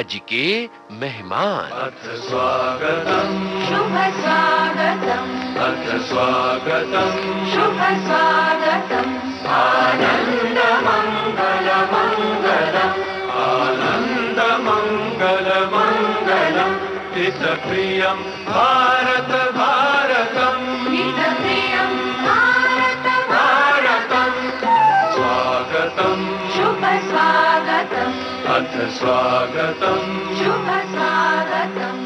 आज के मेहमान। अथ स्वागतम् शुभ स्वागतम् अथ स्वागतम् शुभ स्वागतम् आनन्द मङ्गल मङ्गलम् आनन्द मङ्गल मङ्गलम् हितप्रियं भारत भारतम् हितप्रियं भारत भारतम् स्वागतम् शुभ स्वागतम् अथ स्वागतम् शुभ स्वागतम्।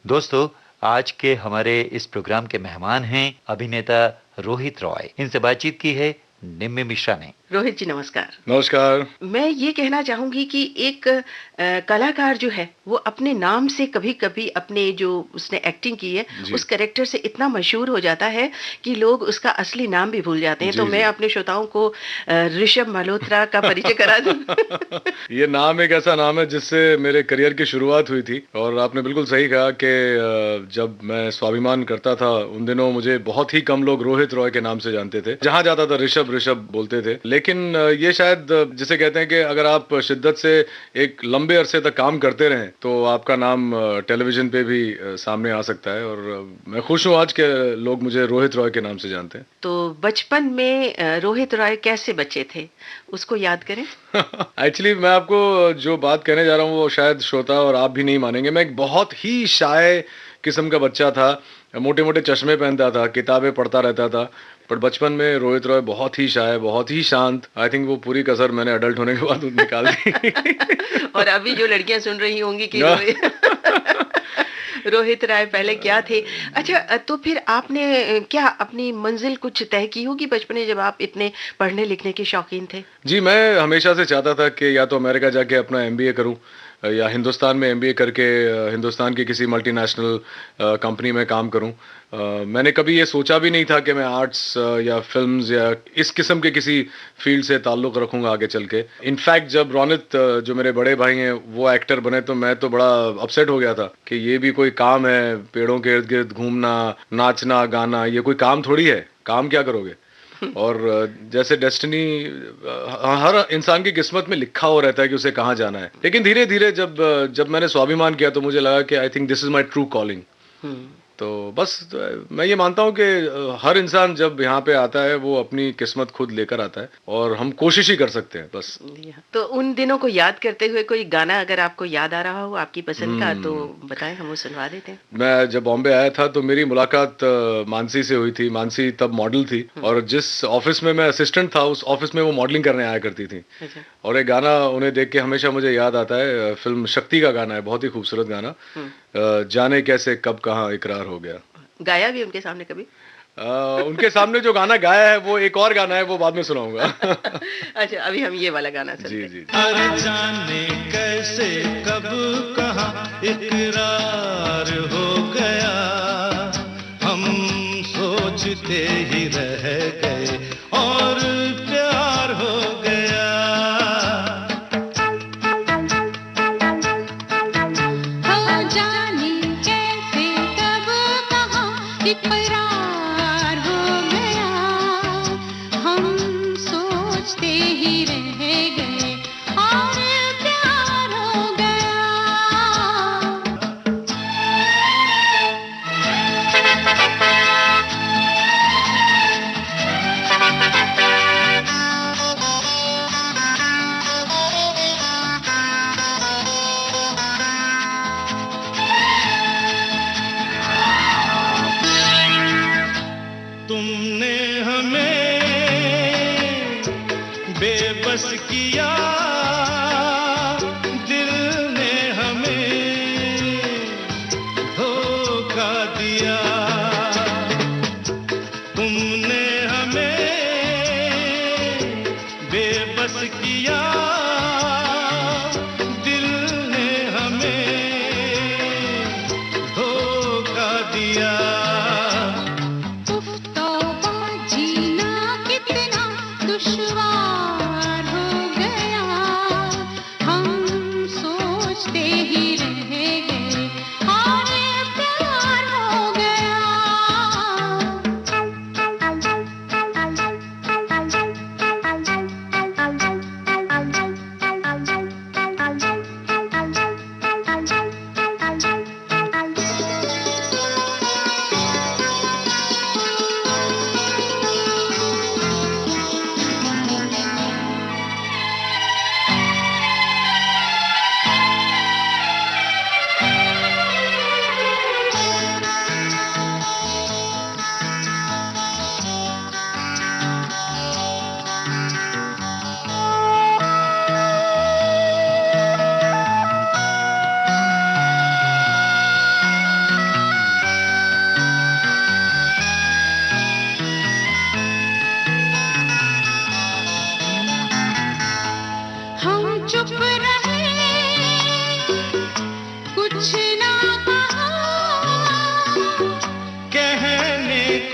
दोस्तों, आज के हमारे इस प्रोग्राम के मेहमान हैं अभिनेता रोहित रॉय। इनसे बातचीत की है निम्मी मिश्रा ने। रोहित जी नमस्कार। नमस्कार। मैं ये कहना चाहूंगी कि एक कलाकार जो है वो अपने नाम से कभी कभी अपने जो उसने एक्टिंग की है उस कैरेक्टर से इतना मशहूर हो जाता है कि लोग उसका असली नाम भी भूल जाते हैं। तो मैं अपने श्रोताओं को ऋषभ मल्होत्रा का परिचय करा दूं। ये नाम एक ऐसा नाम है जिससे मेरे करियर की शुरुआत हुई थी, और आपने बिल्कुल सही कहा कि जब मैं स्वाभिमान करता था उन दिनों मुझे बहुत ही कम लोग रोहित रॉय के नाम से जानते थे। जहां जाता था ऋषभ ऋषभ बोलते थे। लेकिन ये शायद जिसे कहते हैं कि अगर आप शिद्दत से एक लंबे अरसे तक काम करते रहें तो आपका नाम टेलीविजन पे भी सामने आ सकता है, और मैं खुश हूँ आज के लोग मुझे रोहित रॉय के नाम से जानते हैं। तो बचपन में रोहित रॉय कैसे बच्चे थे, उसको याद करें। एक्चुअली मैं आपको जो बात कहने जा रहा हूँ वो शायद श्रोता और आप भी नहीं मानेंगे। मैं एक बहुत ही शाय किस्म का बच्चा था, मोटे मोटे चश्मे पहनता था, किताबें पढ़ता रहता था। पर बचपन में रोहित रॉय बहुत ही शाय, बहुत ही शांत। आई थिंक वो पूरी कसर मैंने अडल्ट होने के बाद निकाल दी। और अभी जो लड़कियां सुन रही होंगी कि रोहित रॉय पहले क्या थे। अच्छा, तो फिर आपने क्या अपनी मंजिल कुछ तय की होगी बचपन में जब आप इतने पढ़ने लिखने के शौकीन थे। जी, मैं हमेशा से चाहता था कि या तो अमेरिका जाके अपना एमबीए करूं या हिंदुस्तान में एमबीए करके हिंदुस्तान की किसी मल्टीनेशनल कंपनी में काम करूं। मैंने कभी ये सोचा भी नहीं था कि मैं आर्ट्स या फिल्म्स या इस किस्म के किसी फील्ड से ताल्लुक़ रखूंगा आगे चल के। इनफैक्ट जब रौनित जो मेरे बड़े भाई हैं वो एक्टर बने तो मैं तो बड़ा अपसेट हो गया था कि ये भी कोई काम है, पेड़ों के इर्द गिर्द घूमना, नाचना गाना, ये कोई काम थोड़ी है। काम क्या करोगे। और जैसे डेस्टिनी हर इंसान की किस्मत में लिखा हो रहता है कि उसे कहाँ जाना है। लेकिन धीरे धीरे जब मैंने स्वाभिमान किया तो मुझे लगा कि I think this is my true calling. तो बस मैं ये मानता हूँ कि हर इंसान जब यहाँ पे आता है वो अपनी किस्मत खुद लेकर आता है, और हम कोशिश ही कर सकते हैं बस। तो उन दिनों को याद करते हुए कोई गाना अगर आपको याद आ रहा हो आपकी पसंद का तो बताएं, हम वो सुनवा देते हैं। मैं जब बॉम्बे आया था तो मेरी मुलाकात मानसी से हुई थी। मानसी तब मॉडल थी, और जिस ऑफिस में मैं असिस्टेंट था उस ऑफिस में वो मॉडलिंग करने आया करती थी। और एक गाना उन्हें देख के हमेशा मुझे याद आता है, फिल्म शक्ति का गाना है, बहुत ही खूबसूरत गाना, जाने कैसे कब कहाँ इकरार हो गया। गाया भी उनके सामने कभी? उनके सामने जो गाना गाया है वो एक और गाना है, वो बाद में सुनाऊंगा। अच्छा, अभी हम ये वाला गाना सुनते हैं। जी। अरे जाने कैसे कब कहाँ इकरार हो गया, हम सोचते ही रह गए और प्यार हो गया। हो जाने कैसे कब कहाँ इकरार हो गया, हम सोचते ही रह गए और प्यार हो गया। तुमने हमें बेबस किया, दिल ने हमें धोखा दिया। तुमने हमें बेबस किया, दिल ने हमें धोखा दिया। जीना कितना दुश्वार हो गया, हम सोचते ही रह गए और प्यार हो गया।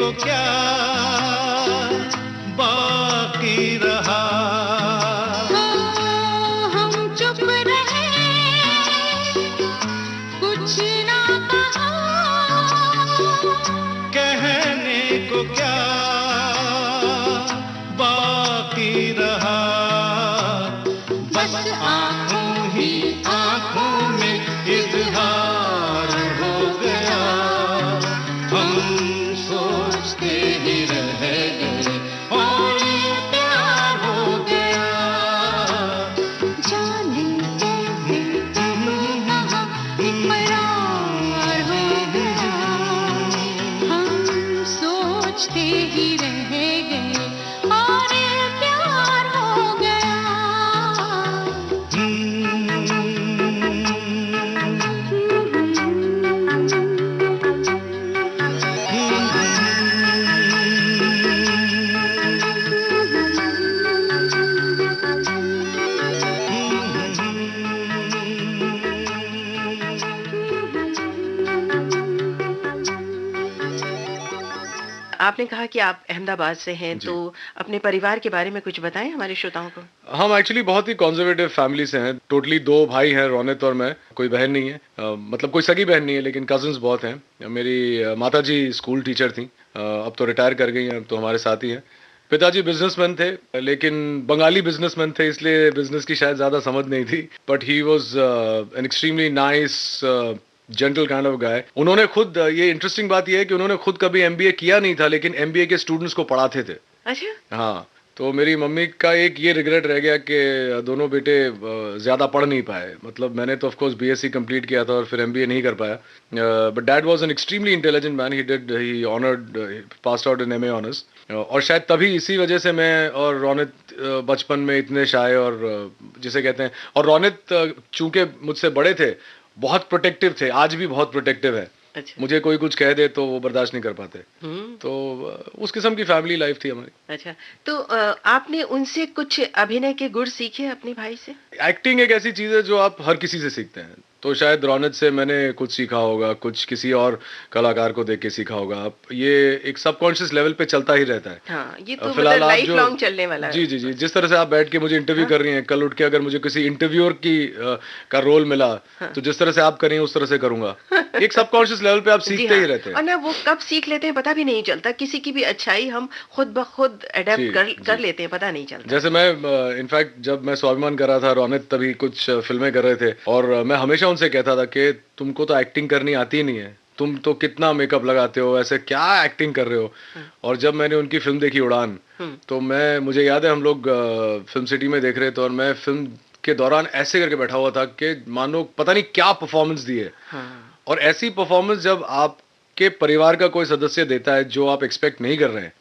को क्या बाकी रहा। हम चुप रहे, कुछ ना कहा, कहने को क्या बाकी रहा। बस आंखों ही आंखों में इजहार हो गया। हम सोचते ही रह गए और प्यार हो गया। जाने कैसे कहाँ इकरार हो गया। हम सोचते ही रह गए और प्यार हो गया। आपने कहा कि आप अहमदाबाद से हैं, जी। तो अपने परिवार के बारे में कुछ बताएं हमारे श्रोताओं को। हम एक्चुअली बहुत ही कंजर्वेटिव फैमिली से हैं। टोटली 2 भाई हैं, रोनित और मैं। कोई बहन नहीं है, मतलब कोई सगी बहन नहीं है, लेकिन कजिन्स बहुत हैं। मेरी माता जी स्कूल टीचर थी, अब तो रिटायर कर गई हैं, अब तो हमारे साथ ही हैं। पिताजी बिजनेसमैन थे, लेकिन बंगाली बिजनेसमैन थे, इसलिए बिजनेस की शायद ज्यादा समझ नहीं थी। But he was an extremely nice gentle kind of guy. उन्होंने खुद, ये इंटरेस्टिंग बात ये है कि उन्होंने खुद कभी एमबीए किया नहीं था, लेकिन एमबीए के स्टूडेंट्स को पढ़ाते थे। अच्छा। हाँ, तो मेरी मम्मी का एक ये रिग्रेट रह गया कि दोनों बेटे ज्यादा पढ़ नहीं पाए। मतलब मैंने तो ऑफ कोर्स बीएससी कंप्लीट किया था और फिर एमबीए नहीं कर पाया। But dad was an extremely intelligent man. He honoured, passed out in MA honours. और शायद तभी इसी वजह से मैं और रोनित बचपन में इतने शाय और जिसे कहते हैं, और रोनित चूंकि मुझसे बड़े थे, बहुत प्रोटेक्टिव थे, आज भी बहुत प्रोटेक्टिव है। अच्छा। मुझे कोई कुछ कह दे तो वो बर्दाश्त नहीं कर पाते। हम्म। तो उस किस्म की फैमिली लाइफ थी हमारी। अच्छा, तो आपने उनसे कुछ अभिनय के गुण सीखे अपने भाई से? एक्टिंग एक ऐसी चीज है जो आप हर किसी से सीखते हैं। तो शायद रोनित से मैंने कुछ सीखा होगा, कुछ किसी और कलाकार को देख के सीखा होगा। आप ये एक सबकॉन्शियस लेवल पे चलता ही रहता है। हाँ, ये तो फिलहाल मतलब आप लाइफ जो लॉन्ग चलने वाला है। जी जी जी, जिस तरह से आप बैठ के मुझे इंटरव्यू कर रही हैं, कल उठ के अगर मुझे किसी इंटरव्यूअर की का रोल मिला, तो जिस तरह से आप करें उस तरह से करूंगा। एक सबकॉन्शियस लेवल पे आप जी सीखते हाँ। ही रहते और हैं। ना वो कब सीख लेते हैं पता भी नहीं चलता। किसी की भी अच्छाई हम खुद ब खुद जी, अडेप्ट कर जी। लेते हैं, पता नहीं चलता। जैसे मैं इनफैक्ट जब मैं स्वाभिमान कर रहा था, रोनित तभी कुछ फिल्में कर रहे थे, और मैं हमेशा उनसे कहता था कि तुमको तो एक्टिंग करनी आती ही नहीं है, तुम तो कितना मेकअप लगाते हो, ऐसे क्या एक्टिंग कर रहे हो। और जब मैंने उनकी फिल्म देखी उड़ान, तो मुझे याद है हम लोग फिल्म सिटी में देख रहे थे, और मैं फिल्म के दौरान ऐसे करके बैठा हुआ था कि मानो पता नहीं क्या परफॉर्मेंस दी है। हाँ। और ऐसी परफॉर्मेंस जब आपके परिवार का कोई सदस्य देता है जो आप एक्सपेक्ट नहीं कर रहे हैं,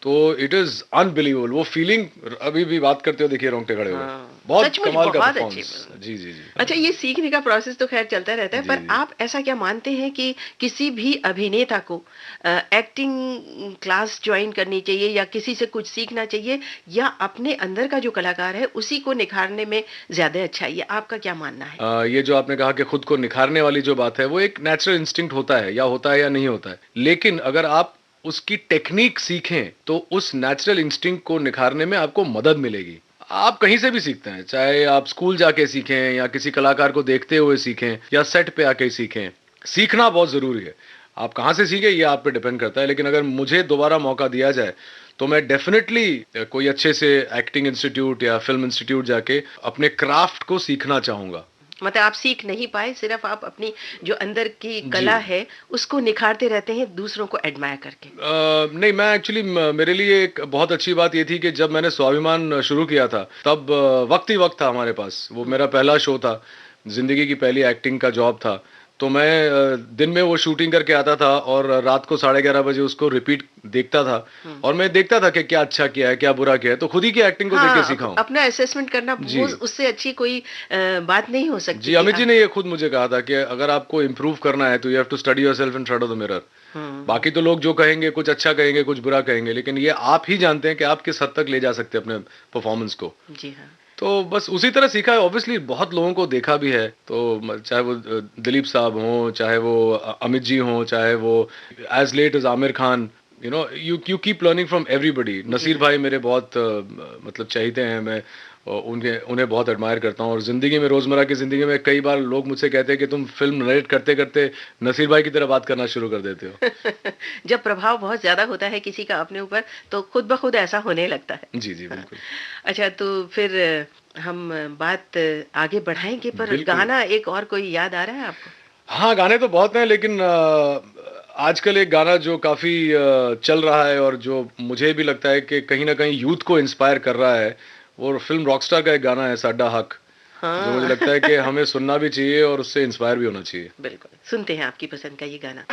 तो इट इज अनबिलीवेबल। वो फीलिंग अभी भी बात करते हो, देखिए रोंगटे खड़े हुए। हाँ। बहुत सचमुच कमाल का बहुत परफॉर्मेंस। अच्छी जी जी जी। अच्छा, ये सीखने का प्रोसेस तो खैर चलता रहता है, जी, पर जी। आप ऐसा क्या मानते हैं कि किसी भी अभिनेता को एक्टिंग क्लास ज्वाइन करनी चाहिए, या किसी से कुछ सीखना चाहिए, या अपने अंदर का जो कलाकार है उसी को निखारने में ज्यादा अच्छा है? ये आपका क्या मानना है? ये जो आपने कहा कि खुद को निखारने वाली जो बात है, वो एक नेचुरल इंस्टिंक्ट होता है या नहीं होता है। लेकिन अगर आप उसकी टेक्निक सीखें तो उस नेचुरल इंस्टिंक्ट को निखारने में आपको मदद मिलेगी। आप कहीं से भी सीखते हैं, चाहे आप स्कूल जाके सीखें, या किसी कलाकार को देखते हुए सीखें, या सेट पे आके सीखें। सीखना बहुत जरूरी है। आप कहाँ से सीखें ये आप पे डिपेंड करता है। लेकिन अगर मुझे दोबारा मौका दिया जाए तो मैं डेफिनेटली कोई अच्छे से एक्टिंग इंस्टीट्यूट या फिल्म इंस्टीट्यूट जाके अपने क्राफ्ट को सीखना चाहूंगा। मतलब आप सीख नहीं पाए, सिर्फ आप अपनी जो अंदर की कला है उसको निखारते रहते हैं दूसरों को एडमायर करके? नहीं, मैं एक्चुअली, मेरे लिए एक बहुत अच्छी बात ये थी कि जब मैंने स्वाभिमान शुरू किया था, तब वक्त ही वक्त था हमारे पास। वो मेरा पहला शो था, जिंदगी की पहली एक्टिंग का जॉब था। तो मैं दिन में वो शूटिंग करके आता था और रात को 11:30 बजे उसको रिपीट देखता था, और मैं देखता था कि क्या अच्छा किया है, क्या बुरा किया है। तो खुद ही की एक्टिंग को देख के सीखा हूं। अपना असेसमेंट करना, वो उससे अच्छी कोई बात नहीं हो सकती। जी, अमित जी ने ये खुद मुझे कहा था कि अगर आपको इम्प्रूव करना है तो you have to study yourself in front of the mirror. बाकी तो लोग जो कहेंगे, कुछ अच्छा कहेंगे, कुछ बुरा कहेंगे, लेकिन ये आप ही जानते हैं कि आप किस हद तक ले जा सकते हैं अपने परफॉर्मेंस को। जी हाँ। तो बस उसी तरह सीखा है। ऑब्वियसली बहुत लोगों को देखा भी है, तो चाहे वो दिलीप साहब हों, चाहे वो अमित जी हों, चाहे वो as late as Aamir Khan, you know you keep learning from everybody. Naseer भाई मेरे बहुत मतलब चाहते हैं. मैं उन्हें बहुत एडमायर करता हूँ. और ज़िंदगी में, रोज़मर्रा की ज़िंदगी में कई बार लोग मुझसे कहते हैं कि तुम फिल्म नरेट करते करते नसीर भाई की तरह बात करना शुरू कर देते हो. जब प्रभाव बहुत ज़्यादा होता है किसी का अपने ऊपर तो खुद ब खुद ऐसा होने लगता है. जी जी बिल्कुल. अच्छा, तो फिर हम बात आगे बढ़ाएंगे, पर बिल्कुल. गाना एक और कोई याद आ रहा है आपको? हाँ, गाने तो बहुत हैं, लेकिन आजकल एक गाना जो काफ़ी चल रहा है और जो मुझे भी लगता है कि कहीं ना कहीं यूथ को इंस्पायर कर रहा है, और फिल्म रॉकस्टार का एक गाना है साडा हक, जो मुझे लगता है कि हमें सुनना भी चाहिए और उससे इंस्पायर भी होना चाहिए. बिल्कुल, सुनते हैं आपकी पसंद का ये गाना.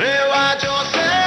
रिवाजों से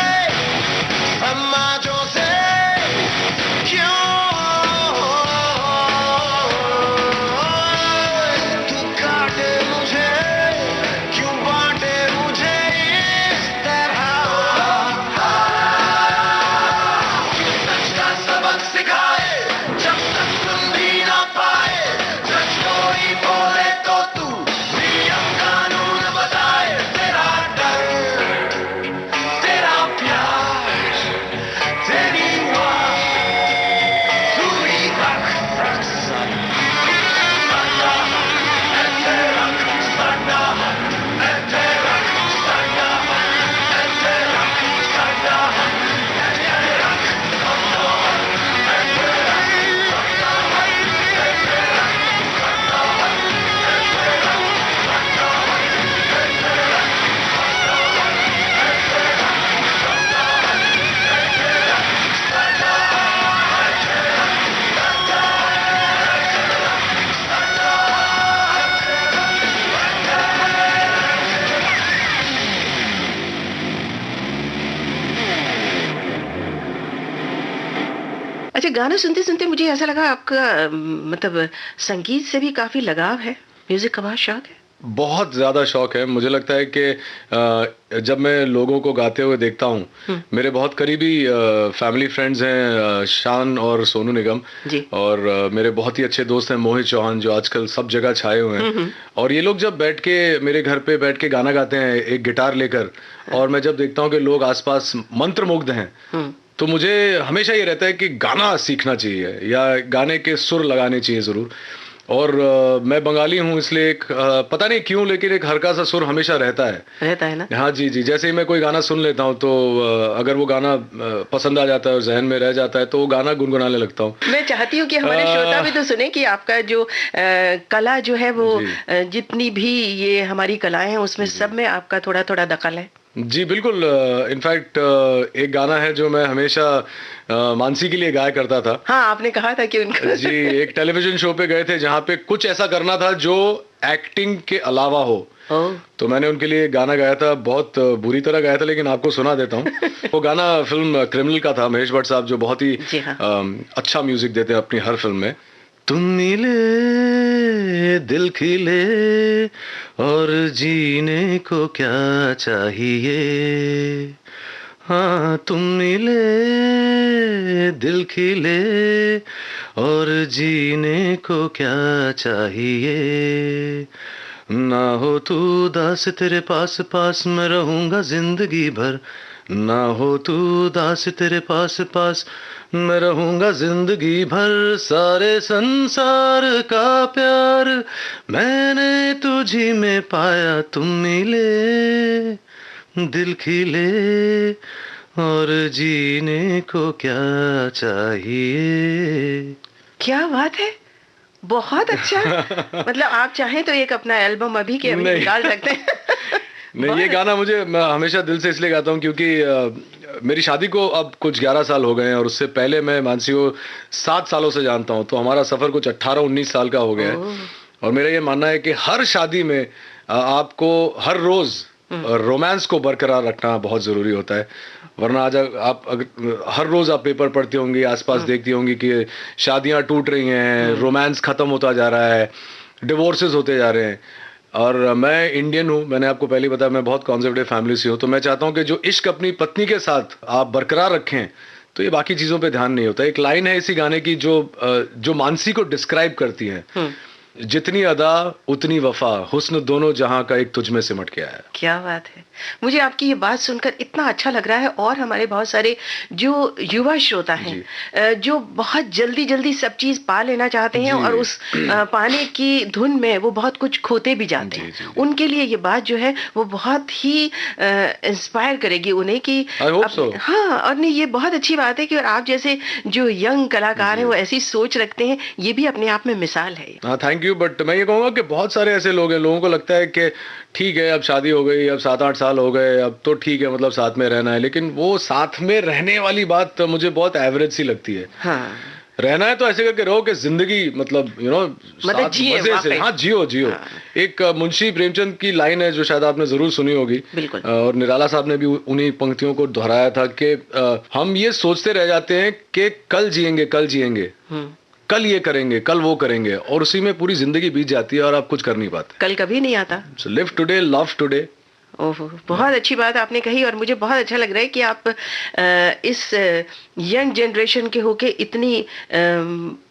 गाना सुनते सुनते मुझे ऐसा लगा आपका मतलब संगीत से भी काफी लगाव है, म्यूजिक का बहुत शौक है। बहुत ज़्यादा शौक है। मुझे लगता है कि जब मैं लोगों को गाते हुए देखता हूँ, मेरे बहुत करीबी फैमिली फ्रेंड्स हैं शान और सोनू निगम, और मेरे बहुत ही अच्छे दोस्त हैं मोहित चौहान, जो आजकल सब जगह छाए हुए हैं। और ये लोग जब बैठ के मेरे घर पे बैठ के गाना गाते हैं एक गिटार लेकर, और मैं जब देखता हूँ कि लोग आसपास मंत्रमुग्ध हैं, तो मुझे हमेशा ये रहता है कि गाना सीखना चाहिए या गाने के सुर लगाने चाहिए ज़रूर। और मैं बंगाली हूँ, इसलिए एक पता नहीं क्यों, लेकिन एक हल्का सा सुर हमेशा रहता है ना। हाँ जी जी, जैसे ही मैं कोई गाना सुन लेता हूँ तो अगर वो गाना पसंद आ जाता है और जहन में रह जाता है तो वो गाना गुनगुनाने लगता हूँ। मैं चाहती हूँ कि हमारे श्रोता भी तो सुने कि आपका जो कला जो है वो जितनी भी ये हमारी कलाएं हैं उसमें सब में आपका थोड़ा थोड़ा दखल है। जी बिल्कुल। इनफैक्ट एक गाना है जो मैं हमेशा मानसी के लिए गाया करता था। हाँ, आपने कहा था कि उनको जी, एक टेलीविजन शो पे गए थे जहाँ पे कुछ ऐसा करना था जो एक्टिंग के अलावा हो। तो मैंने उनके लिए गाना गाया था, बहुत बुरी तरह गाया था, लेकिन आपको सुना देता हूँ। वो गाना फिल्म क्रिमिनल का था, महेश भट्ट साहब जो बहुत ही अच्छा म्यूजिक देते हैं अपनी हर फिल्म में। तुम मिले दिल खिले और जीने को क्या चाहिए, हाँ तुम मिले दिल खिले और जीने को क्या चाहिए, ना हो तू दास तेरे पास पास मैं रहूंगा जिंदगी भर, ना हो तू दास तेरे पास पास मैं रहूंगा जिंदगी भर, सारे संसार का प्यार मैंने तुझी में पाया, तुम मिले दिल खिले और जीने को क्या चाहिए। क्या बात है, बहुत अच्छा। मतलब आप चाहें तो एक अपना एल्बम अभी के अभी निकाल सकते हैं। नहीं, ये गाना मैं हमेशा दिल से इसलिए गाता हूँ क्योंकि मेरी शादी को अब कुछ 11 साल हो गए हैं और उससे पहले मैं मानसी को 7 सालों से जानता हूँ, तो हमारा सफर कुछ 18-19 साल का हो गया है। और मेरा ये मानना है कि हर शादी में आपको हर रोज रोमांस को बरकरार रखना बहुत जरूरी होता है, वरना आज आप हर रोज आप पेपर पढ़ती होंगी, आसपास देखती होंगी कि शादियां टूट रही हैं, रोमांस खत्म होता जा रहा है, डिवोर्सेस होते जा रहे हैं। और मैं इंडियन हूँ, मैंने आपको पहले बताया मैं बहुत कॉन्जर्वेटिव फैमिली से हूँ, तो मैं चाहता हूँ कि जो इश्क अपनी पत्नी के साथ आप बरकरार रखें तो ये बाकी चीज़ों पे ध्यान नहीं होता। एक लाइन है इसी गाने की जो मानसी को डिस्क्राइब करती है, जितनी अदा उतनी वफा, हुस्न दोनों जहां का एक तुझ में सिमट के आया। क्या बात है, मुझे आपकी ये बात सुनकर इतना अच्छा लग रहा है। और हमारे बहुत सारे जो युवा श्रोता हैं जो बहुत जल्दी जल्दी सब चीज पा लेना चाहते हैं और उस पाने की धुन में वो बहुत कुछ खोते भी जाते हैं, उनके लिए ये बात जो है वो बहुत ही इंस्पायर करेगी उन्हें कि हाँ, और नहीं ये बहुत अच्छी बात है कि आप जैसे जो यंग कलाकार हैं वो ऐसी सोच रखते हैं, ये भी अपने आप में मिसाल है। Thank you. बट मैं ये कहूँगा कि बहुत सारे ऐसे लोग हैं, लोगों को लगता है कि ठीक है अब शादी हो गई, अब 7-8 साल हो गए, अब तो ठीक है मतलब साथ में रहना है, लेकिन वो साथ में रहने वाली बात मुझे बहुत एवरेज सी लगती है। हाँ। रहना है तो ऐसे करके रहो कि जिंदगी मतलब मतलब मजे से हाँ जियो। हाँ। एक मुंशी प्रेमचंद की लाइन है जो शायद आपने जरूर सुनी होगी, और निराला साहब ने भी उन्हीं पंक्तियों को दोहराया था कि हम ये सोचते रह जाते हैं कि कल जिएंगे कल ये करेंगे, कल वो करेंगे, और उसी में पूरी जिंदगी बीत जाती है और आप कुछ कर नहीं पाते। कल कभी नहीं आता। So live today, love today. ओहो, बहुत अच्छी बात आपने कही और मुझे बहुत अच्छा लग रहा है कि आप इस यंग जनरेशन के होके इतनी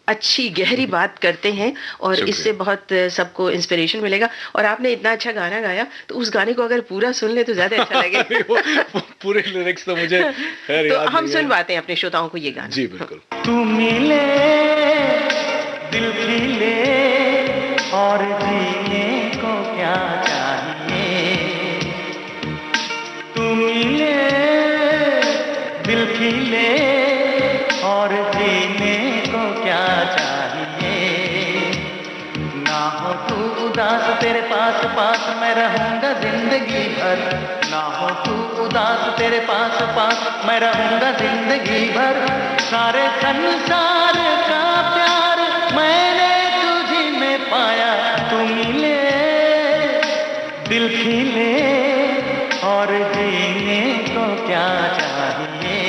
अच्छी गहरी बात करते हैं और इससे बहुत सबको इंस्पिरेशन मिलेगा। और आपने इतना अच्छा गाना गाया तो उस गाने को अगर पूरा सुन ले तो ज्यादा अच्छा लगेगा। पूरे लिरिक्स तो मुझे तो हम सुनवाते हैं अपने श्रोताओं को ये गाना। जी बिल्कुल। तू मिले दिल खिले और जीने को क्या चाहिए, तू मिले दिल खिले और जीने को क्या चाहिए, ना हो तू उदास तेरे पास पास मैं रहूंगा जिंदगी भर, ना हो तू उदास तेरे पास पास मैं रहूंगा जिंदगी भर, सारे संसार का प्यार मैंने तुझी में पाया, तू मिले दिल खिले और जीने को क्या चाहिए,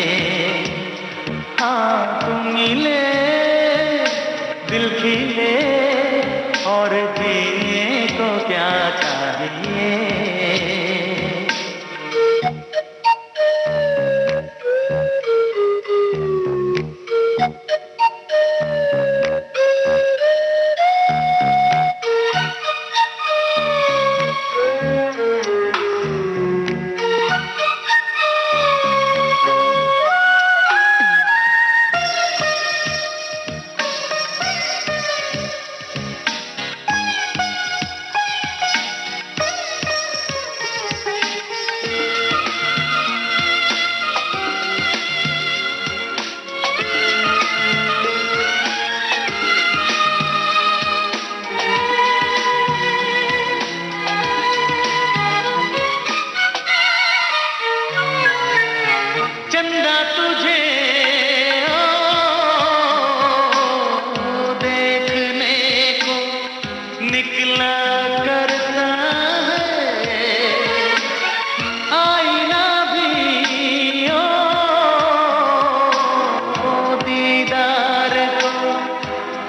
हाँ तू मिले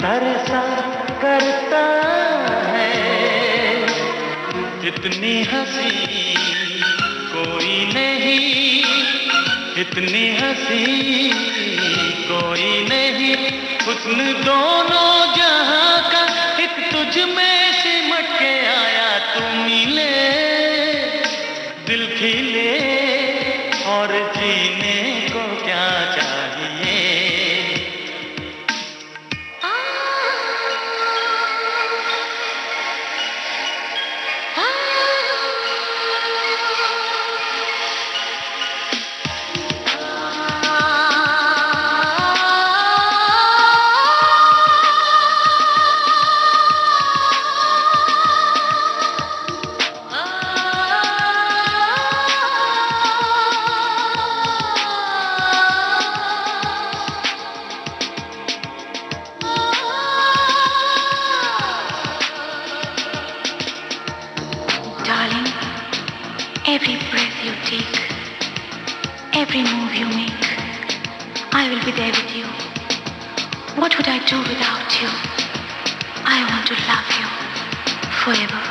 तरसा करता है। इतनी हंसी कोई नहीं, इतनी हंसी कोई नहीं, हुस्न दोनों जहां का एक तुझ में सिमट के आया। तू मिले दिल खिले और जीने को क्या चाहिए। Darling, every breath you take, every move you make, I will be there with you. What would I do without you? I want to love you forever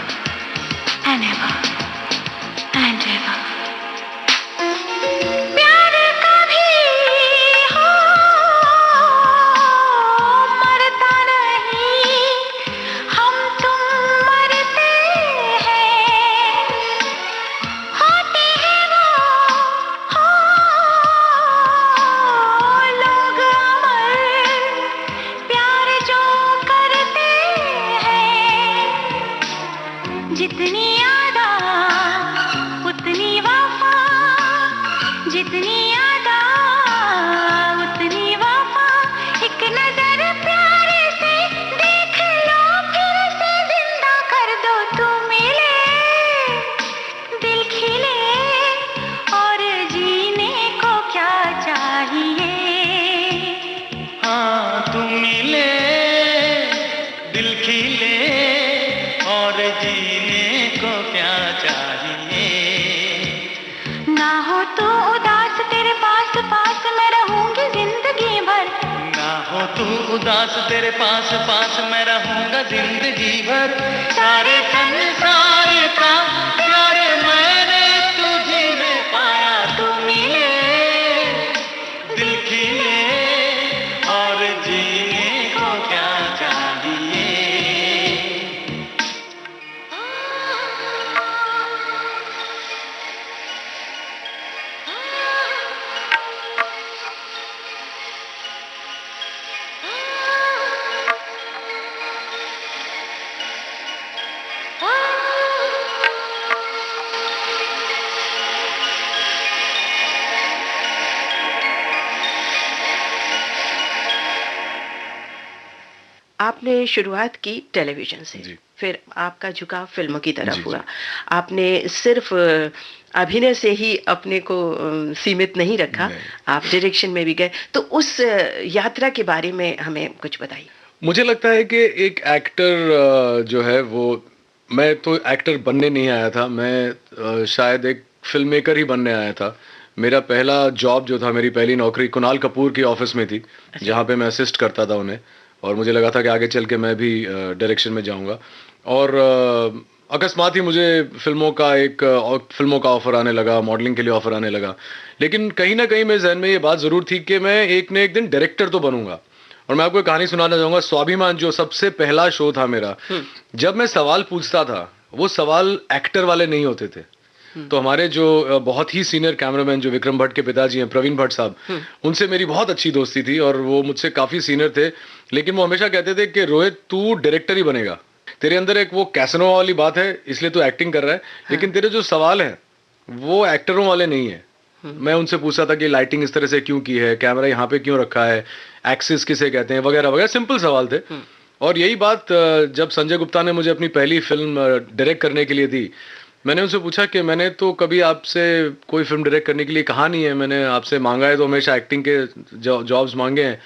and ever and ever. प्यार कभी हो मरता नहीं, हम तुम मरते हैं। होते हैं वो हो लोग अमर, प्यार जो करते हैं। जितनी यादा उतनी वफा, जितनी यादा उतनी वफा। एक नजर प्यार से देख लो, फिर से जिंदा कर दो। तू मिले दिल खिले और जीने को क्या चाहिए। हाँ तू मिले दिल खिले और जीने को क्या चाहिए। ना हो तो उदास, तेरे पास पास मैं रहूंगी जिंदगी भर। ना हो तू उदास, तेरे पास पास मैं रहूंगा जिंदगी भर। सारे संसार का प्यार मैंने तुझे में पाया। तू मिले दिल खिले और जीने को क्या चाहिए। आपने शुरुआत की टेलीविजन से, जी। फिर आपका झुकाव फिल्मों की तरफ जी, जी। हुआ। आपने सिर्फ अभिनय से ही अपने को सीमित नहीं रखा, नहीं। आप डायरेक्शन में भी गए। तो उस यात्रा के बारे में हमें कुछ बताइए। मुझे लगता है कि एक एक्टर जो है वो, मैं तो एक्टर बनने नहीं आया था, मैं शायद एक फिल्म मेकर ही बनने आया था। मेरा पहला जॉब जो था, मेरी पहली नौकरी कुणाल कपूर की ऑफिस में थी, जहाँ पे मैं असिस्ट करता था उन्हें। और मुझे लगा था कि आगे चल के मैं भी डायरेक्शन में जाऊंगा। और अकस्मात ही मुझे फिल्मों का ऑफर आने लगा, मॉडलिंग के लिए ऑफर आने लगा। लेकिन कहीं ना कहीं मेरे जहन में ये बात ज़रूर थी कि मैं एक न एक दिन डायरेक्टर तो बनूंगा। और मैं आपको एक कहानी सुनाना चाहूँगा। स्वाभिमान जो सबसे पहला शो था मेरा, जब मैं सवाल पूछता था, वो सवाल एक्टर वाले नहीं होते थे। तो हमारे जो बहुत ही सीनियर कैमरामैन जो विक्रम भट्ट के पिताजी हैं, प्रवीण भट्ट साहब, उनसे मेरी बहुत अच्छी दोस्ती थी और वो मुझसे काफ़ी सीनियर थे। लेकिन वो हमेशा कहते थे कि रोहित तू डायरेक्टर ही बनेगा, तेरे अंदर एक वो कैसनो वाली बात है इसलिए तू एक्टिंग कर रहा है, लेकिन तेरे जो सवाल हैं वो एक्टरों वाले नहीं है। मैं उनसे पूछता था कि लाइटिंग इस तरह से क्यों की है, कैमरा यहाँ पे क्यों रखा है, एक्सिस किसे कहते हैं, वगैरह वगैरह, सिंपल सवाल थे। और यही बात जब संजय गुप्ता ने मुझे अपनी पहली फिल्म डायरेक्ट करने के लिए दी, मैंने उनसे पूछा कि मैंने तो कभी आपसे कोई फिल्म डायरेक्ट करने के लिए कहा नहीं है, मैंने आपसे मांगा है तो हमेशा एक्टिंग के जॉब्स मांगे हैं।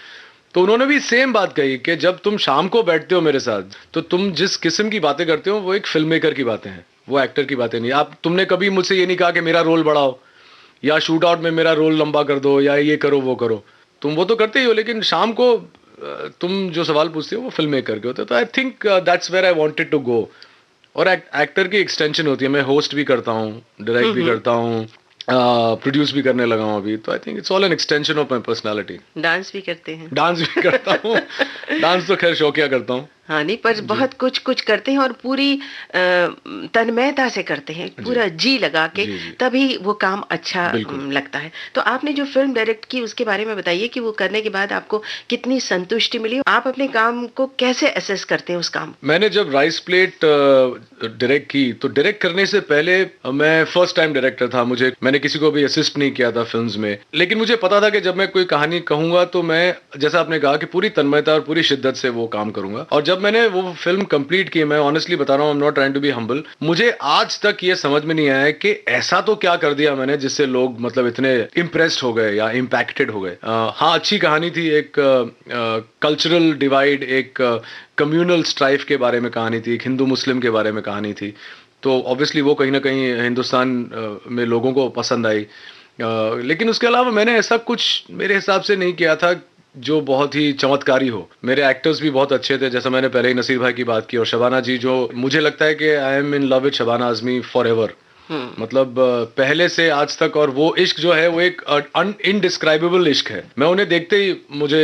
तो उन्होंने भी सेम बात कही कि जब तुम शाम को बैठते हो मेरे साथ तो तुम जिस किस्म की बातें करते हो वो एक फिल्म मेकर की बातें हैं, वो एक्टर की बातें नहीं। तुमने कभी मुझसे ये नहीं कहा कि मेरा रोल बढ़ाओ या शूट आउट में मेरा रोल लंबा कर दो या ये करो वो करो। तुम वो तो करते ही हो, लेकिन शाम को तुम जो सवाल पूछते हो वो फिल्म मेकर के होते हैं, तो I think that's where I wanted to go. और एक्टर की एक्सटेंशन होती है, मैं होस्ट भी करता हूँ, डायरेक्ट भी करता हूँ, प्रोड्यूस भी करने लगा हूँ अभी, तो I think it's all an extension of my personality. Dance भी करते हैं? डांस भी करता हूँ। डांस तो खैर शौकिया करता हूँ। हाँ, नहीं पर बहुत कुछ करते हैं और पूरी तन्मयता से करते हैं, पूरा जी लगा के, तभी वो काम अच्छा लगता है। तो आपने जो फिल्म डायरेक्ट की उसके बारे में बताइए कि वो करने के बाद आपको कितनी संतुष्टि मिली, आप अपने काम को कैसे असेस करते हैं उस काम? मैंने जब राइस प्लेट डायरेक्ट की, तो डायरेक्ट करने से पहले मैं फर्स्ट टाइम डायरेक्टर था, मैंने किसी को भी असिस्ट नहीं किया था फिल्म्स में, लेकिन मुझे पता था कि जब मैं कोई कहानी कहूंगा तो मैं, जैसा आपने कहा, कि पूरी तन्मयता और पूरी शिद्दत से वो काम करूंगा। और जब मैंने वो फिल्म कंप्लीट की, मैं ऑनेस्टली बता रहा हूँ, I am not trying to be humble, मुझे आज तक ये समझ में नहीं आया कि ऐसा तो क्या कर दिया मैंने जिससे लोग मतलब इतने इम्प्रेस्ड हो गए या इम्पैक्टेड हो गए। हाँ, अच्छी कहानी थी, एक कल्चरल डिवाइड, एक कम्युनल स्ट्राइफ के बारे में कहानी थी, एक हिंदू मुस्लिम के बारे में कहानी थी, तो ऑब्वियसली वो कहीं ना कहीं हिंदुस्तान में लोगों को पसंद आई। लेकिन उसके अलावा मैंने ऐसा कुछ मेरे हिसाब से नहीं किया था जो बहुत ही चमत्कारी हो। मेरे एक्टर्स भी बहुत अच्छे थे, जैसा मैंने पहले ही नसीर भाई की बात की, और शबाना जी, जो मुझे लगता है कि I am in love with Shabana Azmi for ever. मतलब पहले से आज तक, और वो इश्क जो है वो एक इनडिस्क्राइबेबल इश्क है। मैं उन्हें देखते ही मुझे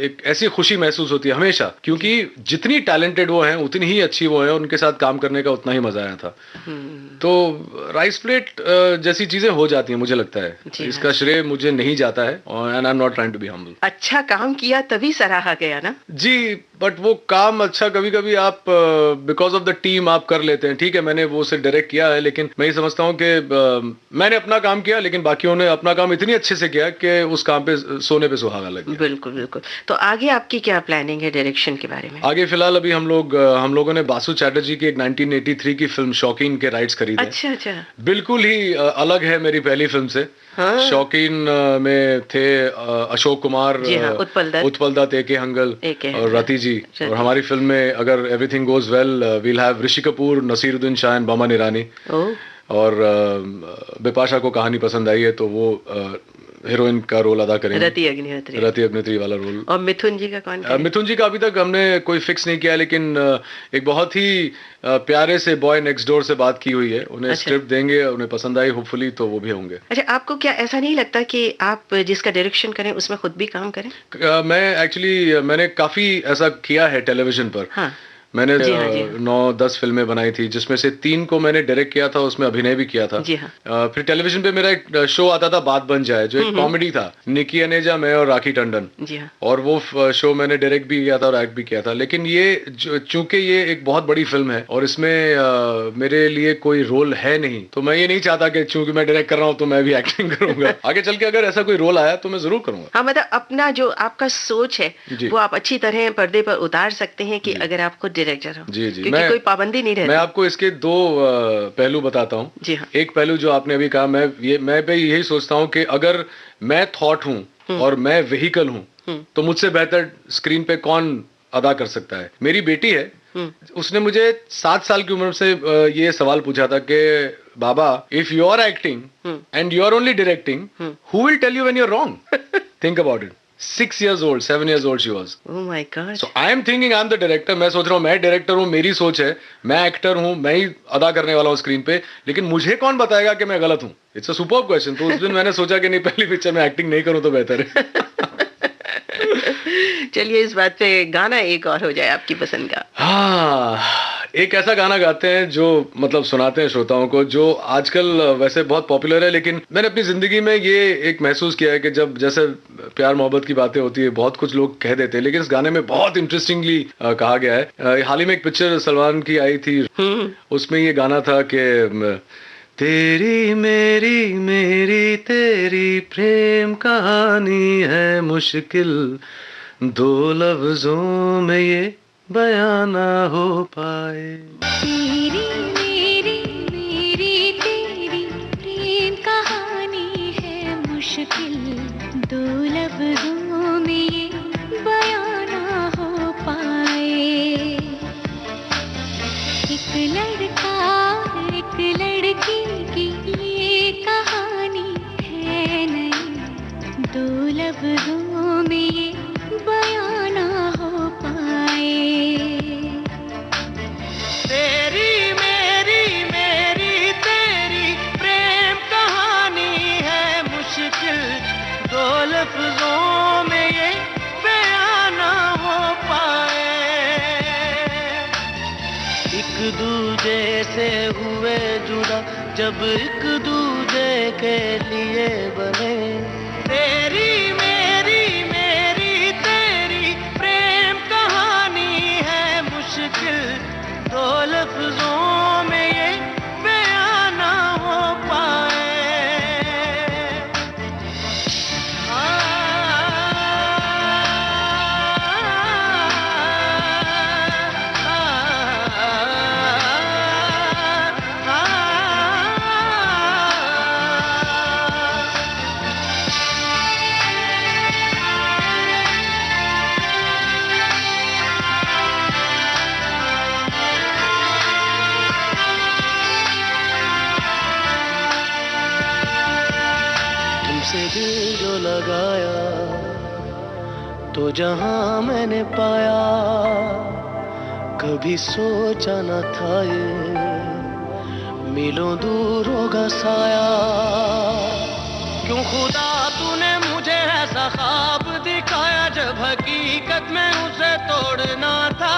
एक ऐसी खुशी महसूस होती है हमेशा, क्योंकि जितनी टैलेंटेड वो हैं उतनी ही अच्छी वो हैं, उनके साथ काम करने का उतना ही मजा आया था। तो राइस प्लेट जैसी चीजें हो जाती हैं, मुझे लगता है इसका श्रेय मुझे नहीं जाता है, and I am not trying to be humble. अच्छा काम किया तभी सराहा गया ना जी, बट वो काम अच्छा कभी कभी आप बिकॉज ऑफ द टीम आप कर लेते हैं। ठीक है, मैंने वो उसे डायरेक्ट किया है, लेकिन मैं ये समझता हूँ कि मैंने अपना काम किया, लेकिन बाकियों ने अपना काम इतनी अच्छे से किया कि उस काम पे सोने पे सुहागा लग गया। बिल्कुल बिल्कुल। तो आगे आपकी क्या प्लानिंग है डायरेक्शन के बारे में? आगे फिलहाल अभी हम लोगों ने बासु चैटर्जी की एक 1983 की फिल्म शौकीन के राइट्स खरीदे। अच्छा। बिल्कुल ही अलग है मेरी पहली फिल्म से। हाँ? शौकीन में थे अशोक कुमार, उत्पल दत्त, एके हंगल और रति जी, और हमारी फिल्म में अगर everything goes well we'll have Rishi Kapoor, Naseeruddin Shah and Boman Irani. और बिपाशा को कहानी पसंद आई है तो वो हीरोइन का रोल अदा करेंगे, रति अग्निहोत्री वाला रोल। और मिथुन जी का कौन करेगा? मिथुन जी का अभी तक हमने कोई फिक्स नहीं किया, लेकिन एक बहुत ही प्यारे से बॉय नेक्स्ट डोर से बात की हुई है, उन्हें स्क्रिप्ट देंगे, उन्हें पसंद आई होपफुली तो वो भी होंगे। अच्छा, आपको क्या ऐसा नहीं लगता कि आप जिसका डायरेक्शन करें उसमें खुद भी काम करें? मैंने काफी ऐसा किया है टेलीविजन पर। हाँ। मैंने 9-10 फिल्में बनाई थी, जिसमें से 3 को मैंने डायरेक्ट किया था, उसमें अभिनय भी किया था। जी हाँ। फिर टेलीविजन पे मेरा एक शो आता था बात बन जाए, जो एक कॉमेडी था, निकी अनेजा, मैं और राखी टंडन। जी हाँ। और वो शो मैंने डायरेक्ट भी किया था और एक्ट भी किया था। लेकिन ये चूंकि ये एक बहुत बड़ी फिल्म है और इसमें मेरे लिए कोई रोल है नहीं, तो मैं ये नहीं चाहता कि चूंकि मैं डायरेक्ट कर रहा हूँ तो मैं भी एक्टिंग करूंगा। आगे चल के अगर ऐसा कोई रोल आया तो मैं जरूर करूंगा। हाँ, मतलब अपना जो आपका सोच है वो आप अच्छी तरह पर्दे पर उतार सकते हैं कि अगर आपको डायरेक्टर हो। जी, क्योंकि कोई पाबंदी नहीं रहती। मैं आपको इसके 2 पहलू बताता हूँ। जी हाँ। एक पहलू जो आपने अभी कहा, मैं भी यही सोचता हूँ कि अगर मैं थॉट हूँ और मैं व्हीकल हूँ तो मुझसे बेहतर स्क्रीन पे कौन अदा कर सकता है। मेरी बेटी है, उसने मुझे 7 साल की उम्र से ये सवाल पूछा था कि बाबा, if you are acting and you are only directing, who will tell you when you are wrong? Think about it. 6 years old, 7 years old she was. Oh my God. So I am thinking I am the director. मैं सोच रहा हूँ मैं director हूँ, मेरी सोच है, मैं एक्टर हूँ, मैं ही अदा करने वाला हूँ स्क्रीन पे, लेकिन मुझे कौन बताएगा कि मैं गलत हूँ? It's a superb question. तो उस दिन मैंने सोचा कि नहीं, पहली पिक्चर में एक्टिंग नहीं करूँ तो बेहतर है। चलिए, इस बात पे गाना एक और हो जाए आपकी पसंद का। हाँ, एक ऐसा गाना गाते हैं जो मतलब सुनाते हैं श्रोताओं को, जो आजकल वैसे बहुत पॉपुलर है, लेकिन मैंने अपनी जिंदगी में ये एक महसूस किया है कि जब जैसे प्यार मोहब्बत की बातें होती है, बहुत कुछ लोग कह देते हैं, लेकिन इस गाने में बहुत इंटरेस्टिंगली कहा गया है। हाल ही में एक पिक्चर सलमान की आई थी, उसमें ये गाना था कि तेरी मेरी मेरी तेरी प्रेम कहानी है मुश्किल, 2 लफ्जों में ये बयां ना हो पाए। तेरी मेरी मेरी तेरी प्रेम कहानी है मुश्किल, 2 लफ्जों में ये बयां ना हो पाए। एक लड़का एक लड़की की ये कहानी है नहीं, 2 लफ्जों में ये बयां दूजे से हुए जुदा, जब एक दूजे के लिए बने। तेरी मेरी मेरी तेरी प्रेम कहानी है मुश्किल, दो लफ्जों में ये बयां ना हो पाए। दिल जो लगाया तो जहां मैंने पाया, कभी सोचा न था ये मीलों दूर होगा साया। क्यों खुदा तूने मुझे ऐसा ख्वाब दिखाया, जब हकीकत में उसे तोड़ना था।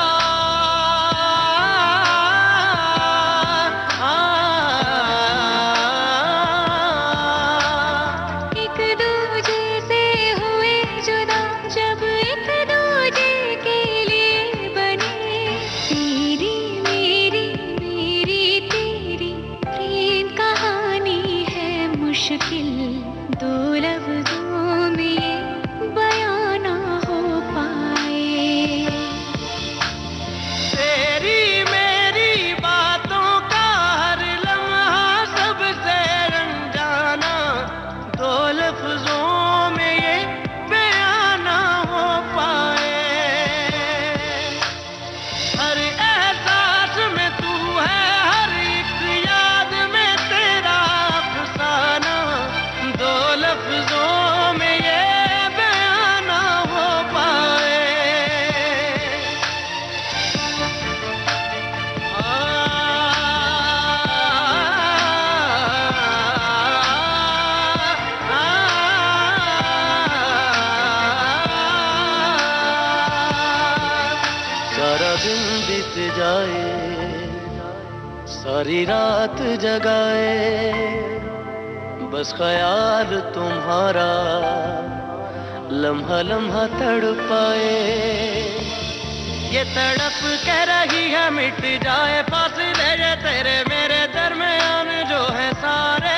सारी रात जगाए बस ख्याल तुम्हारा, लम्हा लम्हा तड़पाए। ये तड़प कह रही है मिट जाए फासले, ये तेरे मेरे दरमियान जो है सारे।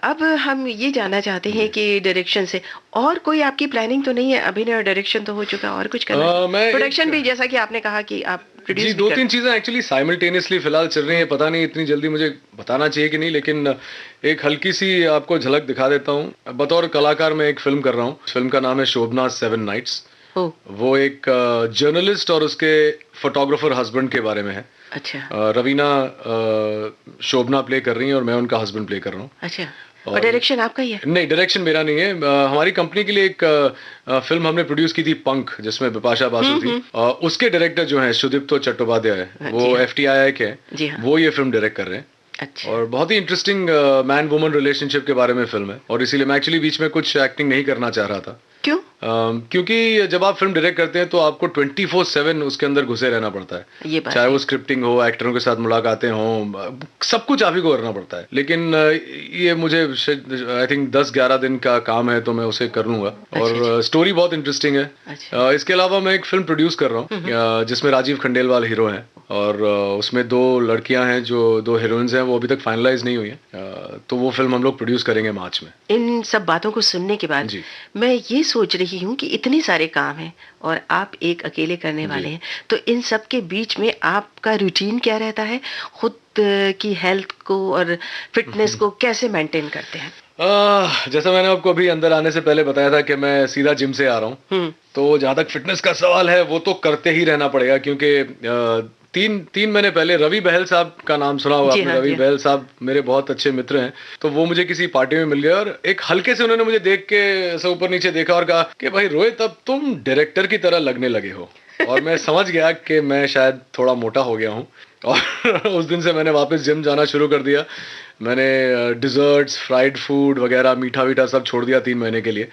अब हम ये जानना चाहते हैं कि डायरेक्शन से और कोई आपकी प्लानिंग तो नहीं है? अभिनय और डायरेक्शन तो हो चुका, और कुछ करना है? प्रोडक्शन भी, जैसा कि आपने कहा कि आप प्रोड्यूस जी, 2-3 चीजें एक्चुअली साइमल्टेनियसली फिलहाल चल रही हैं। पता नहीं इतनी जल्दी मुझे बताना चाहिए कि नहीं, लेकिन एक हल्की सी आपको झलक दिखा देता हूँ। बतौर कलाकार मैं एक फिल्म कर रहा हूँ। फिल्म का नाम है शोभना 7 नाइट्स। वो एक जर्नलिस्ट और उसके फोटोग्राफर हस्बैंड के बारे में है। अच्छा। रवीना शोभना प्ले कर रही हैं और मैं उनका हस्बैंड प्ले कर रहा हूँ। अच्छा। और डायरेक्शन आपका ही है? नहीं, डायरेक्शन मेरा नहीं है। हमारी कंपनी के लिए एक फिल्म हमने प्रोड्यूस की थी पंख, जिसमें बिपाशा बासु थी। उसके डायरेक्टर जो हैं सुदीप्तो चट्टोपाध्याय, वो FTII के हैं। वो ये फिल्म डायरेक्ट कर रहे हैं। अच्छा। और बहुत ही इंटरेस्टिंग मैन वुमन रिलेशनशिप के बारे में फिल्म है, और इसीलिए मैं एक्चुअली बीच में कुछ एक्टिंग नहीं करना चाह रहा था। क्यों? क्योंकि जब आप फिल्म डायरेक्ट करते हैं तो आपको 24/7 उसके अंदर घुसे रहना पड़ता है, ये बात चाहे वो स्क्रिप्टिंग हो, एक्टरों के साथ मुलाकातें हों, सब कुछ आप ही को करना पड़ता है। लेकिन ये मुझे आई थिंक 10-11 दिन का काम है, तो मैं उसे कर लूंगा। और स्टोरी बहुत इंटरेस्टिंग है। इसके अलावा मैं एक फिल्म प्रोड्यूस कर रहा हूँ जिसमें राजीव खंडेलवाल हीरो हैं, और उसमें 2 लड़कियां हैं जो 2 हीरोइंस हैं, वो अभी तक फाइनलाइज नहीं हुई हैं। तो वो फिल्म हम लोग प्रोड्यूस करेंगे मार्च में। इन सब बातों को सुनने के बाद मैं ये सोच रही हूँ कि इतने सारे काम हैं और आप एक अकेले करने वाले हैं, तो इन सब के बीच में आपका रूटीन क्या रहता है? खुद की हेल्थ को और फिटनेस को कैसे मेंटेन करते हैं? जैसा मैंने आपको अभी अंदर आने से पहले बताया था कि मैं सीधा जिम से आ रहा हूँ, तो जहां तक फिटनेस का सवाल है वो तो करते ही रहना पड़ेगा, क्योंकि 3 महीने पहले रवि बहल साहब का नाम सुना होगा आपने। रवि बहल साहब मेरे बहुत अच्छे मित्र हैं, तो वो मुझे किसी पार्टी में मिल गए और एक हल्के से उन्होंने मुझे देख के ऐसे ऊपर नीचे देखा और कहा कि भाई रोहित, अब तुम डायरेक्टर की तरह लगने लगे हो। और मैं समझ गया कि मैं शायद थोड़ा मोटा हो गया हूँ, और उस दिन से मैंने वापस जिम जाना शुरू कर दिया। मैंने डिजर्ट्स, फ्राइड फूड वगैरह, मीठा वीठा सब छोड़ दिया 3 महीने के लिए।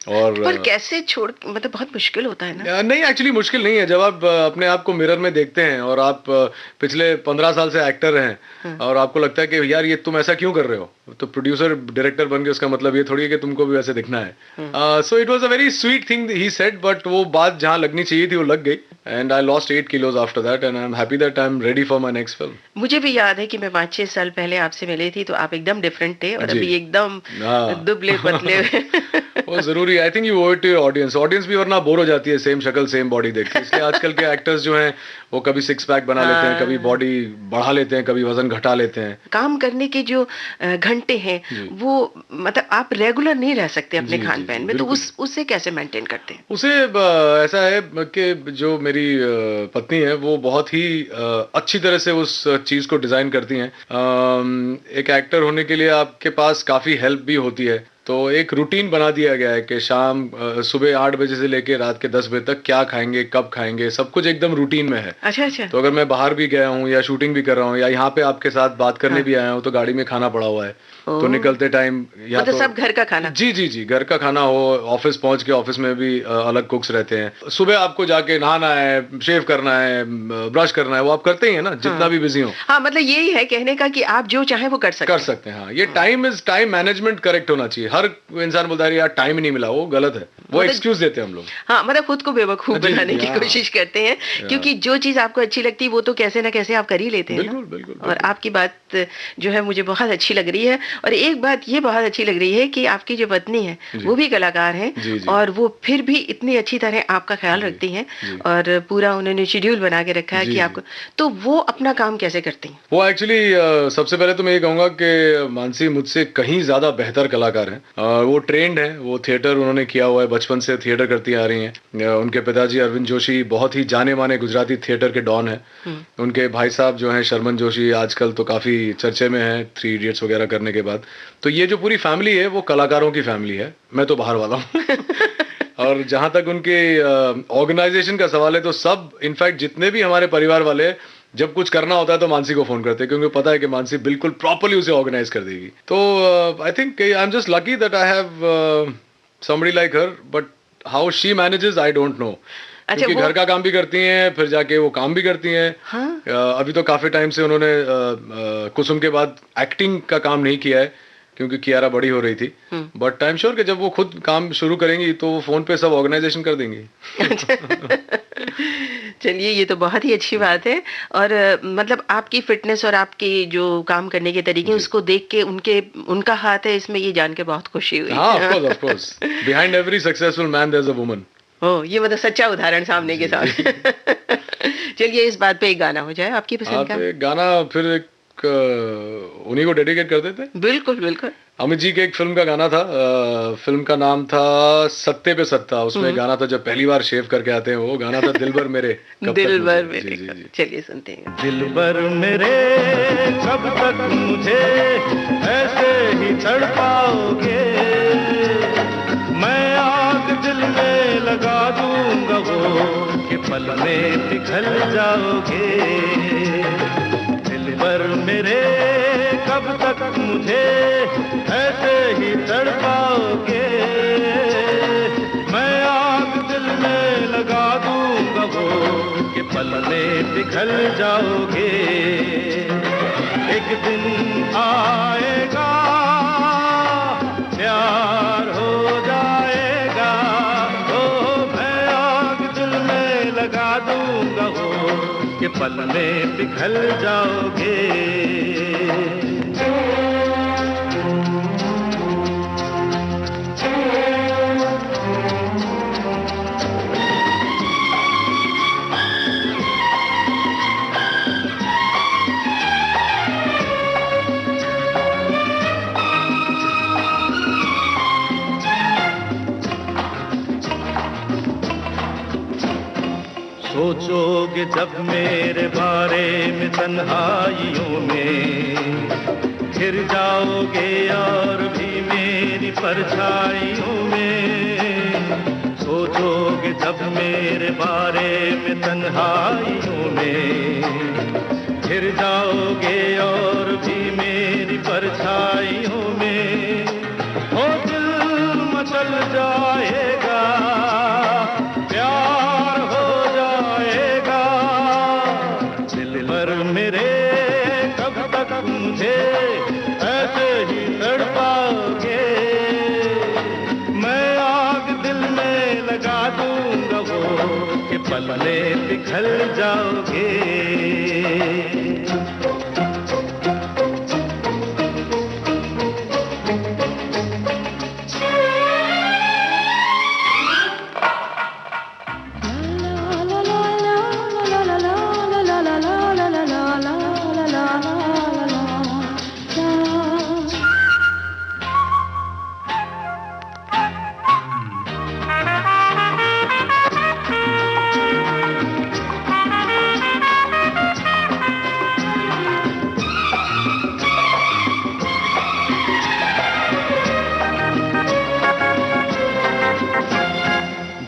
और पर कैसे छोड़, मतलब बहुत मुश्किल होता है ना? नहीं, एक्चुअली मुश्किल नहीं है। जब आप अपने आप को मिरर में देखते हैं और आप पिछले 15 साल से एक्टर हैं और आपको लगता है कि यार ये तुम ऐसा क्यों कर रहे हो, तो प्रोड्यूसर डायरेक्टर बन गए, उसका मतलब ये थोड़ी है कि तुमको भी वैसे दिखना है। So it was a very sweet thing he said, but वो बात जहाँ लगनी चाहिए थी वो लग गई, and I lost 8 kilos after that, and I am happy that I am ready for my next film. मुझे भी याद है कि मैं 5-6 साल पहले आपसे मिली थी, तो आप एकदम डिफरेंट थे और अभी एकदम दुबले पतले। वो जरूरी है। I think you owe it to your audience भी वरना बोर हो जाती है सेम शक्ल सेम बॉडी देख के। इसलिए आजकल के एक्टर्स जो हैं वो कभी 6 पैक बना लेते हैं, कभी बॉडी बढ़ा लेते हैं, कभी वजन घटा लेते हैं। काम करने के जो घंटे हैं वो मतलब आप रेगुलर नहीं रह सकते अपने खान पान में, तो उससे कैसे मेंटेन करते हैं? उसे ऐसा है कि जो मेरी पत्नी है वो बहुत ही अच्छी तरह से उस चीज को डिजाइन करती हैं। एक एक्टर होने के लिए आपके पास काफी हेल्प भी होती है, तो एक रूटीन बना दिया गया है कि शाम सुबह 8 बजे से लेके रात के 10 बजे तक क्या खाएंगे, कब खाएंगे, सब कुछ एकदम रूटीन में है। अच्छा। तो अगर मैं बाहर भी गया हूँ या शूटिंग भी कर रहा हूँ या यहाँ पे आपके साथ बात करने भी आया हूँ, तो गाड़ी में खाना पड़ा हुआ है, तो निकलते टाइम या तो सब घर का खाना। जी घर का खाना हो। ऑफिस पहुंच के ऑफिस में भी अलग कुक्स रहते हैं। सुबह आपको जाके नहाना है, शेव करना है, ब्रश करना है, वो आप करते ही है ना, जितना भी बिजी हो। हाँ, मतलब यही है कहने का कि आप जो चाहे वो कर सकते हैं। हाँ, ये टाइम मैनेजमेंट करेक्ट होना चाहिए। हर इंसान बोलता है यार टाइम ही नहीं मिला, वो गलत है, वो एक्सक्यूज देते हैं हम लोग। हाँ, मतलब खुद को बेवकूफ बनाने की कोशिश करते हैं, क्योंकि जो चीज आपको अच्छी लगती है वो तो कैसे ना कैसे आप कर ही लेते हैं। बिल्कुल। और आपकी बात जो है मुझे बहुत अच्छी लग रही है। और एक बात ये बहुत अच्छी लग रही है कि आपकी जो पत्नी है वो भी कलाकार है, और वो फिर भी इतनी अच्छी तरह आपका ख्याल रखती हैं, और पूरा उन्होंने शेड्यूल बना के रखा है कि आपको, तो वो अपना काम कैसे करती हैं? वो एक्चुअली सबसे पहले तो मैं ये कहूंगा कि मानसी मुझसे कहीं ज्यादा बेहतर कलाकार हैं। वो ट्रेंड है, वो थिएटर उन्होंने किया हुआ है, बचपन से थिएटर करती आ रही हैं। उनके पिताजी अरविंद जोशी बहुत ही जाने माने गुजराती थिएटर के डॉन हैं। उनके भाई साहब जो हैं शर्मन जोशी, आजकल तो काफी चर्चे में हैं 3 इडियट्स वगैरह करने के बाद। तो ये जो पूरी फैमिली है वो कलाकारों की फैमिली है, मैं तो बाहर वाला हूँ। और जहां तक उनके ऑर्गेनाइजेशन का सवाल है, तो सब इनफैक्ट जितने भी हमारे परिवार वाले जब कुछ करना होता है तो मानसी को फोन करते हैं, क्योंकि पता है कि मानसी बिल्कुल प्रॉपर्ली उसे ऑर्गेनाइज कर देगी। तो I think I am just lucky that I have somebody like her, but how she manages I don't know. क्योंकि घर का काम भी करती हैं, फिर जाके वो काम भी करती हैं। अभी तो काफी टाइम से उन्होंने कुसुम के बाद एक्टिंग का काम नहीं किया है, क्योंकि कियारा बड़ी हो रही थी। बट आई एम श्योर कि जब वो खुद काम शुरू करेंगी तो वो फोन पे सब ऑर्गेनाइजेशन कर देंगी। चलिए, ये तो बहुत ही अच्छी बात है। और मतलब आपकी फिटनेस और आपकी जो काम करने के तरीके उसको देख के उनका हाथ है इसमें, ये जान के बहुत खुशी हुई। हाँ, of course behind every successful man there is a woman. ओह, ये मतलब सच्चा उदाहरण सामने के साथ। चलिए, इस बात पे एक गाना हो जाए आपकी पसंद का। गाना फिर एक उन्हीं को डेडिकेट कर देते हैं। बिल्कुल। अमित जी के एक फिल्म का गाना था, फिल्म का नाम था सत्ते पे सत्ता। उसमें गाना था जब पहली बार शेव करके आते हैं, वो गाना था दिलबर मेरे। दिलबर मेरे। चलिए सुनते हैं। दिलबर मेरे कब तक मुझे ऐसे ही तड़पाओगे, मैं आग दिल में लगा दूंगा वो कि पल में पिघल जाओगे। दिलबर मेरे कब तक मुझे ऐसे ही तड़पाओगे, पल में पिघल जाओगे। एक दिन आएगा प्यार हो जाएगा, ओ मैं आग दिल में लगा दूंगा वो कि पल में पिघल जाओगे। सोचोगे जब मेरे बारे में तन्हाइयों में, घिर जाओगे और भी मेरी परछाइयों में। सोचोगे जब मेरे बारे में तन्हाइयों में, घिर जाओगे और भी मेरी परछाइयों में। हो दिल मचल जाएगा, प्यार हो जाएगा। दिल भर मेरे कब तक मुझे ऐसे ही तड़पाओगे। मैं आग दिल में लगा दूंगा वो कि पल में पिघल जाओगे।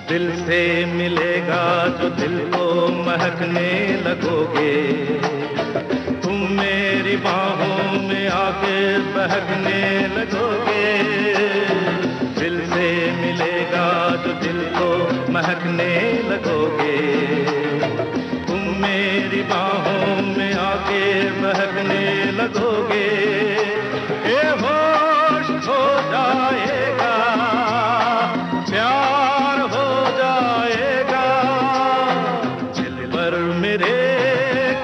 दिल से मिलेगा जो दिल को महकने लगोगे। तुम मेरी बाहों में आके बहकने लगोगे। दिल से मिलेगा जो दिल को महकने लगोगे। तुम मेरी बाहों में आके बहकने लगोगे। ये होश हो जाएगा, प्यार हो जाएगा। दिल भर मेरे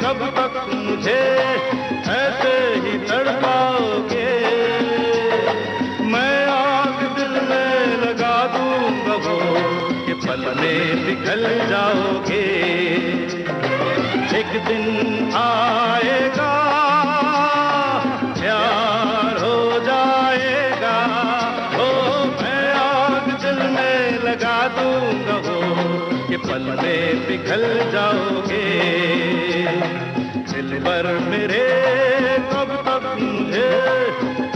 कब तक मुझे ऐसे ही तड़पाओगे। मैं आग दिल में लगा दूंगा वो कि पल में पिघल जाओगे। एक दिन आएगा प्यार हो जाएगा। ओ मैं आग दिल में लगा दूंगा वो कि पल में पिघल जाओगे। दिल भर मेरे कब तक मुझे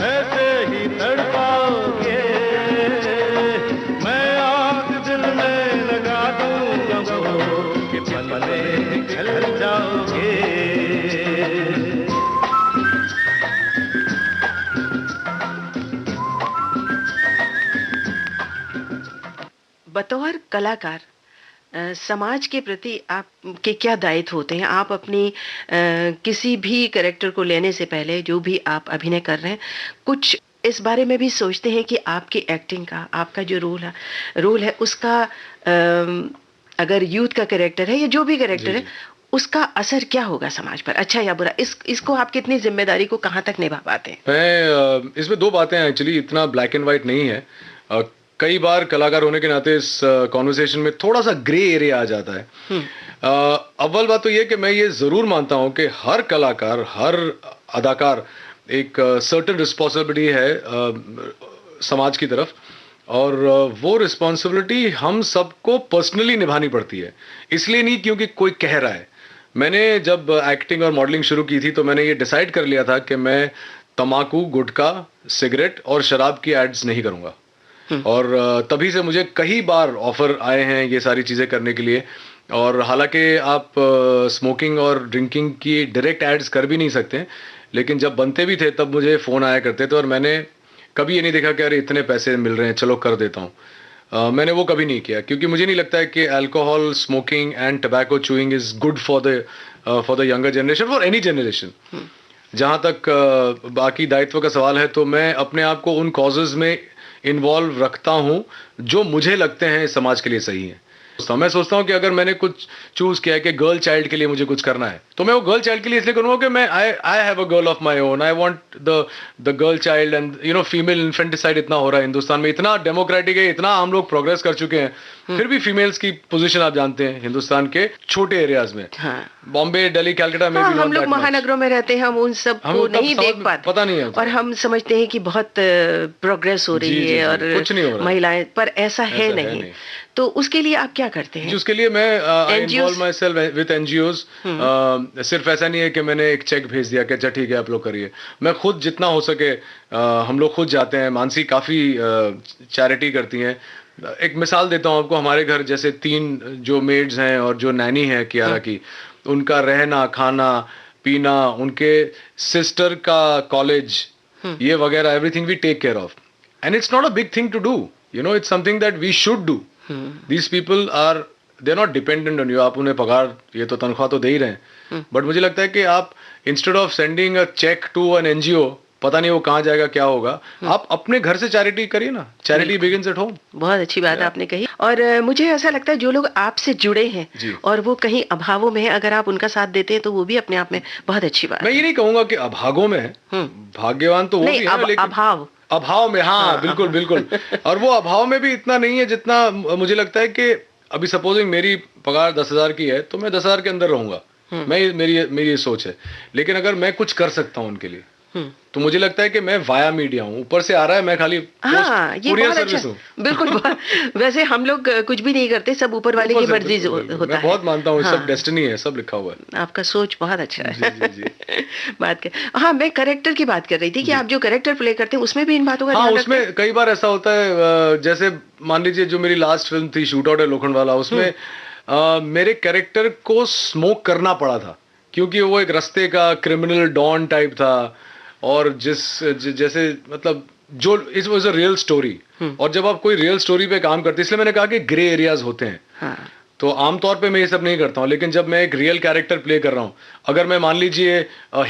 ऐसे ही तड़पाओगे। मैं आग दिल में लगा दूंगा वो कि पल में पिघल जाओगे। बतौर कलाकार समाज के प्रति आपके क्या दायित्व होते हैं? आप अपनी किसी भी कैरेक्टर को लेने से पहले जो भी आप अभिनय कर रहे हैं, कुछ इस बारे में भी सोचते हैं कि आपकी एक्टिंग का, आपका जो रोल है उसका अगर यूथ का कैरेक्टर है या जो भी कैरेक्टर है, उसका असर क्या होगा समाज पर, अच्छा या बुरा? इसको आप कितनी जिम्मेदारी को कहाँ तक निभा पाते हैं? मैं इसमें दो बातें हैं एक्चुअली, इतना ब्लैक एंड वाइट नहीं है। कई बार कलाकार होने के नाते इस कॉन्वर्सेशन में थोड़ा सा ग्रे एरिया आ जाता है। अव्वल बात तो ये कि मैं ये जरूर मानता हूँ कि हर कलाकार, हर अदाकार एक सर्टेन रिस्पॉन्सिबिलिटी है समाज की तरफ, और वो रिस्पॉन्सिबिलिटी हम सबको पर्सनली निभानी पड़ती है। इसलिए नहीं क्योंकि कोई कह रहा है। मैंने जब एक्टिंग और मॉडलिंग शुरू की थी तो मैंने ये डिसाइड कर लिया था कि मैं तम्बाकू, गुटखा, सिगरेट और शराब की एड्स नहीं करूँगा। और तभी से मुझे कई बार ऑफर आए हैं ये सारी चीज़ें करने के लिए। और हालांकि आप स्मोकिंग और ड्रिंकिंग की डायरेक्ट एड्स कर भी नहीं सकते, लेकिन जब बनते भी थे तब मुझे फ़ोन आया करते थे और मैंने कभी ये नहीं देखा कि अरे इतने पैसे मिल रहे हैं चलो कर देता हूँ। मैंने वो कभी नहीं किया, क्योंकि मुझे नहीं लगता है कि alcohol, smoking and tobacco chewing is good for the younger generation, for any generation. जहाँ तक बाकी दायित्व का सवाल है, तो मैं अपने आप को उन कॉजेज में इन्वॉल्व रखता हूँ जो मुझे लगते हैं समाज के लिए सही है। मैं सोचता हूँ कि अगर मैंने कुछ चूज किया है कि गर्ल चाइल्ड के लिए मुझे कुछ करना है, तो मैं वो गर्ल चाइल्ड के लिए इसलिए करूँगा कि मैं I have a girl of my own, I want the girl child and you know female infanticide इतना हो रहा है हिंदुस्तान में, इतना डेमोक्रेटिक है, इतना हम लोग प्रोग्रेस कर चुके हैं, फिर भी फीमेल्स की पोजीशन आप जानते हैं हिंदुस्तान के छोटे एरियाज में, बॉम्बे, दिल्ली, कलकत्ता में भी हम लोग महानगरों में रहते हैं, हम उन सब को नहीं देख पाते, पता नहीं है, और हम समझते हैं कि बहुत प्रोग्रेस हो रही है और कुछ नहीं हो रहा, महिलाएं, पर ऐसा है नहीं। तो उसके लिए आप क्या करते हैं? उसके लिए मैं involve my self with NGOs. सिर्फ ऐसा नहीं है कि मैंने एक चेक भेज दिया कि अच्छा ठीक है आप लोग करिए, मैं खुद जितना हो सके हम लोग खुद जाते हैं। मानसी काफ़ी चैरिटी करती हैं। एक मिसाल देता हूँ आपको, हमारे घर जैसे 3 जो मेड्स हैं और जो नैनी है कियारा की, उनका रहना, खाना, पीना, उनके सिस्टर का कॉलेज, ये वगैरह everything we take care of, and it's not a big thing to do, you know, it's something that we should do. These people are, they're not dependent on you. आप उन्हें पगार, ये तो तनख्वाह तो दे ही रहे हैं, बट मुझे लगता है कि आप instead of sending a check to an NGO, पता नहीं वो कहाँ जाएगा, क्या होगा, आप अपने घर से चैरिटी करिए ना, चैरिटी बिगिंस एट होम। बहुत अच्छी बात आपने कही। और मुझे ऐसा लगता है जो लोग आपसे जुड़े हैं और वो कहीं अभावों में है, अगर आप उनका साथ देते हैं तो वो भी अपने आप में बहुत अच्छी बात है। मैं ये नहीं कहूंगा कि अभागों में है, भाग्यवान तो वो भी है, लेकिन अभाव में, हाँ बिल्कुल बिल्कुल। और वो अभाव में भी इतना नहीं है जितना मुझे लगता है कि अभी सपोजिंग मेरी पगार 10,000 की है तो मैं 10,000 के अंदर रहूंगा, मेरी ये सोच है। लेकिन अगर मैं कुछ कर सकता हूँ उनके लिए तो मुझे लगता है कि मैं वाया मीडिया हूँ, ऊपर से आ रहा है, मैं खाली कुरियर सर्विस हूँ। बिल्कुल। वैसे हम लोग कुछ भी नहीं करते, सब ऊपर वाले की मर्जी होता है। मैं बहुत मानता हूँ, सब डेस्टिनी है, सब लिखा हुआ है। आपका सोच बहुत अच्छा है। जी। बात कर, हाँ मैं कैरेक्टर की बात कर रही थी कि आप जो कैरेक्टर प्ले करते हैं उसमें भी इन बातों का ध्यान रखते हैं? उसमें कई बार ऐसा होता है, जैसे मान लीजिए जो मेरी लास्ट फिल्म थी शूट आउट है लोखंडवाला, उसमें मेरे कैरेक्टर को स्मोक करना पड़ा था, क्योंकि वो एक रास्ते का क्रिमिनल डॉन टाइप था, और जैसे मतलब जो it was a real story, और जब आप कोई रियल स्टोरी पे काम करते हैं, इसलिए मैंने कहा कि ग्रे एरियाज होते हैं। तो आमतौर पे मैं ये सब नहीं करता हूँ, लेकिन जब मैं एक रियल कैरेक्टर प्ले कर रहा हूँ, अगर मैं मान लीजिए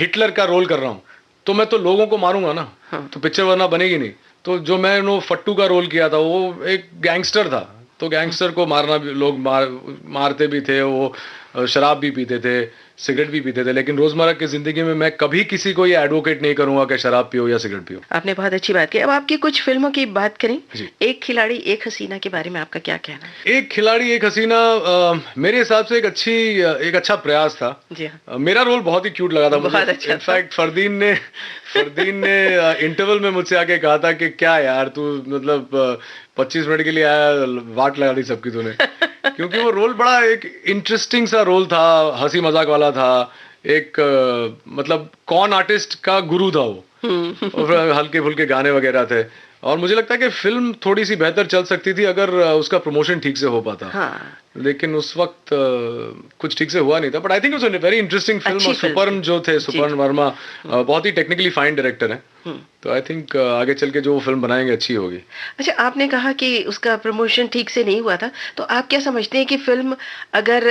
हिटलर का रोल कर रहा हूँ, तो मैं तो लोगों को मारूंगा ना, तो पिक्चर वरना बनेगी नहीं। तो जो मैंने फट्टू का रोल किया था, वो एक गैंगस्टर था, तो गैंगस्टर को मारना भी, लोग मारते भी थे, वो शराब भी पीते थे, सिगरेट भी पीते थे, लेकिन रोजमर्रा की जिंदगी में मैं कभी किसी को ये एडवोकेट नहीं करूंगा कि शराब पियो या सिगरेट पियो। आपने बहुत अच्छी बात की। अब आपकी कुछ फिल्मों की बात करें, एक खिलाड़ी एक हसीना के बारे में आपका क्या कहना है? एक खिलाड़ी एक हसीना मेरे हिसाब से एक अच्छा प्रयास था। जी हाँ। मेरा रोल बहुत ही क्यूट लगा था मुझे। अच्छा, इनफैक्ट फरदीन ने इंटरवल में मुझसे आके कहा था कि क्या यार तू मतलब 25 मिनट के लिए आया, वाट लगा दी सबकी तूने। क्योंकि वो रोल बड़ा एक इंटरेस्टिंग सा रोल था, हंसी मजाक वाला था, एक मतलब कॉन आर्टिस्ट का गुरु था वो, और हल्के फुल्के गाने वगैरह थे, और मुझे लगता है कि फिल्म थोड़ी सी बेहतर चल सकती थी अगर उसका प्रमोशन ठीक से हो पाता। लेकिन उस वक्त कुछ ठीक से हुआ नहीं था, but I think it's a very interesting film. और सुपर्ण जो थे, सुपर्ण वर्मा बहुत ही टेक्निकली फाइन डायरेक्टर हैं, तो आई थिंक आगे चल के जो फिल्म बनाएंगे अच्छी होगी। अच्छा, आपने कहा कि उसका प्रमोशन ठीक से नहीं हुआ था, तो आप क्या समझते हैं कि फिल्म अगर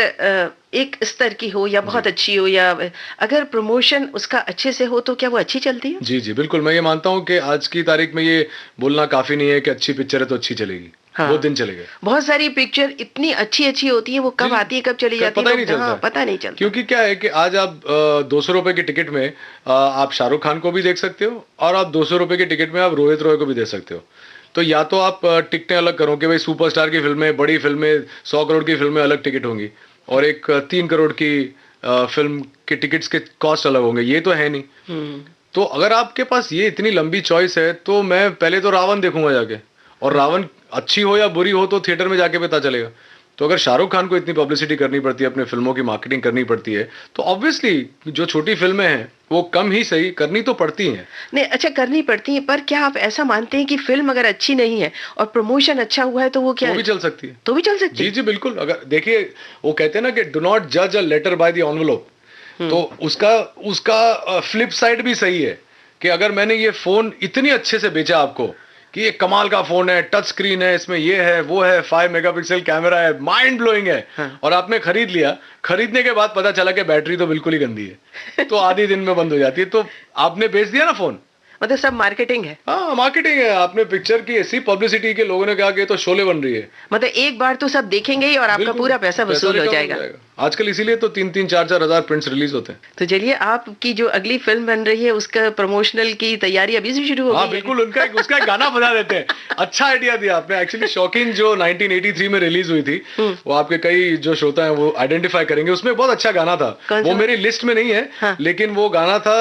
एक स्तर की हो या बहुत अच्छी हो, या अगर प्रमोशन उसका अच्छे से हो तो क्या वो अच्छी चलती है? जी जी बिल्कुल, मैं ये मानता हूँ कि आज की तारीख में ये बोलना काफी नहीं है कि अच्छी पिक्चर है तो अच्छी चलेगी। वो दिन चलेगा। बहुत सारी पिक्चर इतनी अच्छी होती है, वो कब आती है कब चली जाती है पता नहीं चलता। क्योंकि क्या है कि आज आप 200 रुपए की टिकट में आप शाहरुख खान को भी देख सकते हो, और आप 200 रुपए की टिकट में आप रोहित रॉय को भी देख सकते हो। तो या तो आप टिकटें अलग करो कि भाई सुपरस्टार की फिल्में, बड़ी फिल्में, 100 करोड़ की फिल्में अलग टिकट होंगी, और एक 3 करोड़ की फिल्म के टिकट्स के कॉस्ट अलग होंगे। ये तो है नहीं। तो अगर आपके पास ये इतनी लंबी चॉइस है, तो मैं पहले तो रावण देखूंगा जाके, और रावण अच्छी हो या बुरी हो तो थिएटर में जाके पता चलेगा। तो अगर शाहरुख खान को इतनी पब्लिसिटी करनी पड़ती है, अपने फिल्मों की मार्केटिंग करनी पड़ती है, तो ऑब्वियसली जो छोटी फिल्में हैं वो कम ही सही करनी तो पड़ती हैं। नहीं, अच्छा करनी पड़ती हैं, पर क्या आप ऐसा मानते हैं कि फिल्म अगर अच्छी नहीं है और प्रमोशन अच्छा हुआ है तो वो क्या वो भी चल सकती है? तो भी चल सकती है। जी जी बिल्कुल। अगर देखिए, वो कहते हैं ना कि डू नॉट जज a letter by the envelope, तो उसका फ्लिप साइड भी सही है कि अगर मैंने ये फोन इतनी अच्छे से बेचा आपको कि ये कमाल का फोन है, टच स्क्रीन है, इसमें ये है वो है, 5 मेगापिक्सल कैमरा है, माइंड ब्लोइंग है, और आपने खरीद लिया, खरीदने के बाद पता चला कि बैटरी तो बिल्कुल ही गंदी है, तो आधी दिन में बंद हो जाती है, तो आपने बेच दिया ना फोन। मतलब सब मार्केटिंग है। हाँ, मार्केटिंग है। आपने पिक्चर की ऐसी पब्लिसिटी के लोगों ने कहा कि तो शोले बन रही है, मतलब एक बार तो सब देखेंगे ही और आपका पूरा पैसा वसूल हो जाएगा। आजकल इसीलिए तो 3-4 हजार प्रिंट्स रिलीज होते हैं। तो चलिए, आपकी जो अगली फिल्म बन रही है उसका प्रमोशनल की तैयारी अभी से शुरू हो गई है। बिल्कुल, उसका एक गाना बजा देते हैं। अच्छा आइडिया दिया आपने। एक्चुअली शौकीन जो 1983 में रिलीज हुई थी, वो आपके कई जो श्रोता हैं वो आइडेंटिफाई करेंगे, उसमें बहुत अच्छा गाना था। वो मेरी लिस्ट में नहीं है, हाँ। लेकिन वो गाना था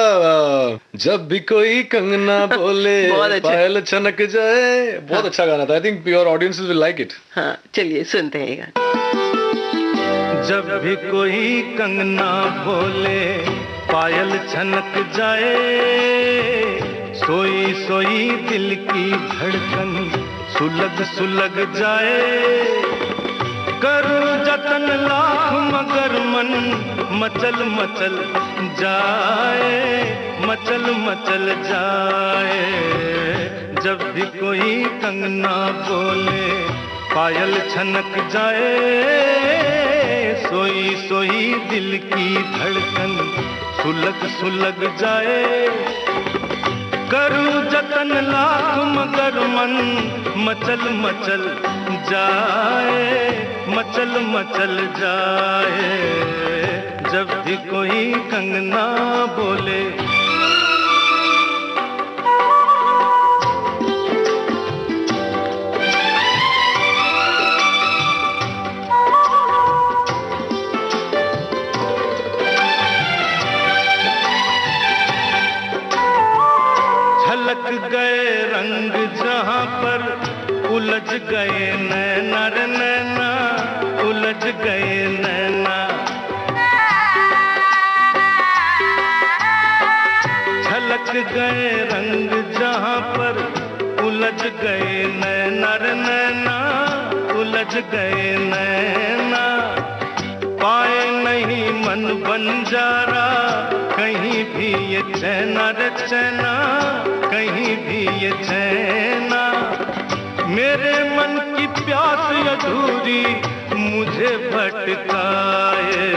जब भी कोई कंगना बोले पायल छनक जाए। बहुत अच्छा गाना था। I think your audiences will like it. हाँ, चलिए सुनते हैं ये गाना। जब भी कोई कंगना बोले पायल छनक जाए, सोई सोई दिल की धड़कन सुलग सुलग जाए, करूं जतन लाख मगर मन मचल मचल जाए, मचल मचल जाए। जब भी कोई कंगना बोले पायल छनक जाए, सोई सोई दिल की धड़कन सुलग सुलग जाए, करूं जतन लाख मगर मन मचल मचल जाए, मचल मचल जाए। जब भी कोई कंगना बोले। झलक गए रंग जहां पर उलझ गए नैना रे नैना, उलझ गए नैना। झलक गए रंग जहां पर उलझ गए नैना रे नैना, उलझ गए नैना। पाए नहीं मन बंजारा कहीं भी ये चैना रे चैना, कहीं भी ये चैना। मेरे मन की प्यास अधूरी मुझे भटकाए,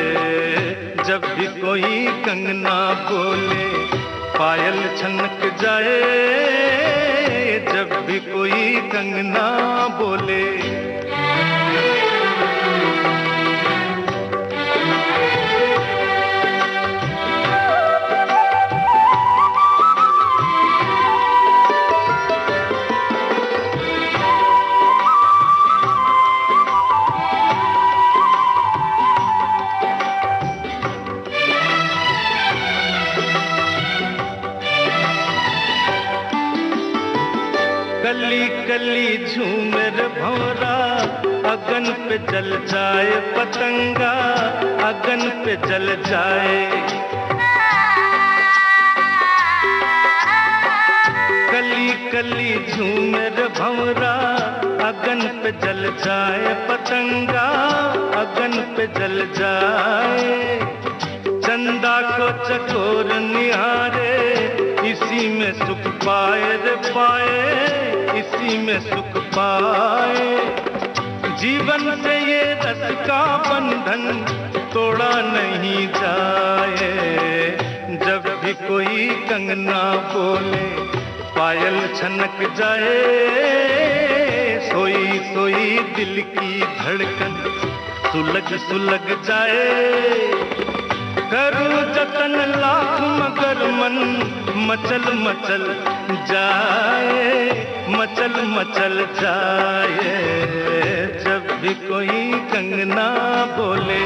जब भी कोई कंगना बोले पायल छनक जाए, जब भी कोई कंगना बोले। कली कली झूमर भौरा, अगन पे जल जाए पतंगा, अगन पे जल जाए। कली कली झूमर भौरा, अगन पे जल जाए पतंगा, अगन पे जल जाए। चंदा को चकोर निहारे, इसी में सुख पाए रे पाए, इसी में सुख पाए। जीवन से ये रस का बंधन तोड़ा नहीं जाए, जब भी कोई कंगना बोले पायल छनक जाए, सोई सोई दिल की धड़कन सुलग सुलग जाए। करूं जतन लाख मगर मन मचल मचल जाए, मचल मचल जाए। जब भी कोई कंगना बोले।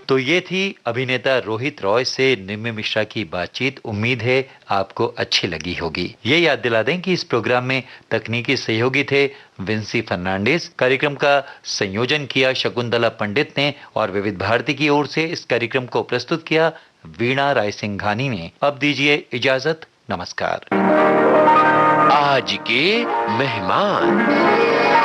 तो ये थी अभिनेता रोहित रॉय से निम्मी मिश्रा की बातचीत। उम्मीद है आपको अच्छी लगी होगी। ये याद दिला दें कि इस प्रोग्राम में तकनीकी सहयोगी थे विंसी फर्नांडिस। कार्यक्रम का संयोजन किया शकुंतला पंडित ने और विविध भारती की ओर से इस कार्यक्रम को प्रस्तुत किया वीणा रायसिंघानी ने। अब दीजिए इजाजत, नमस्कार। आज के मेहमान।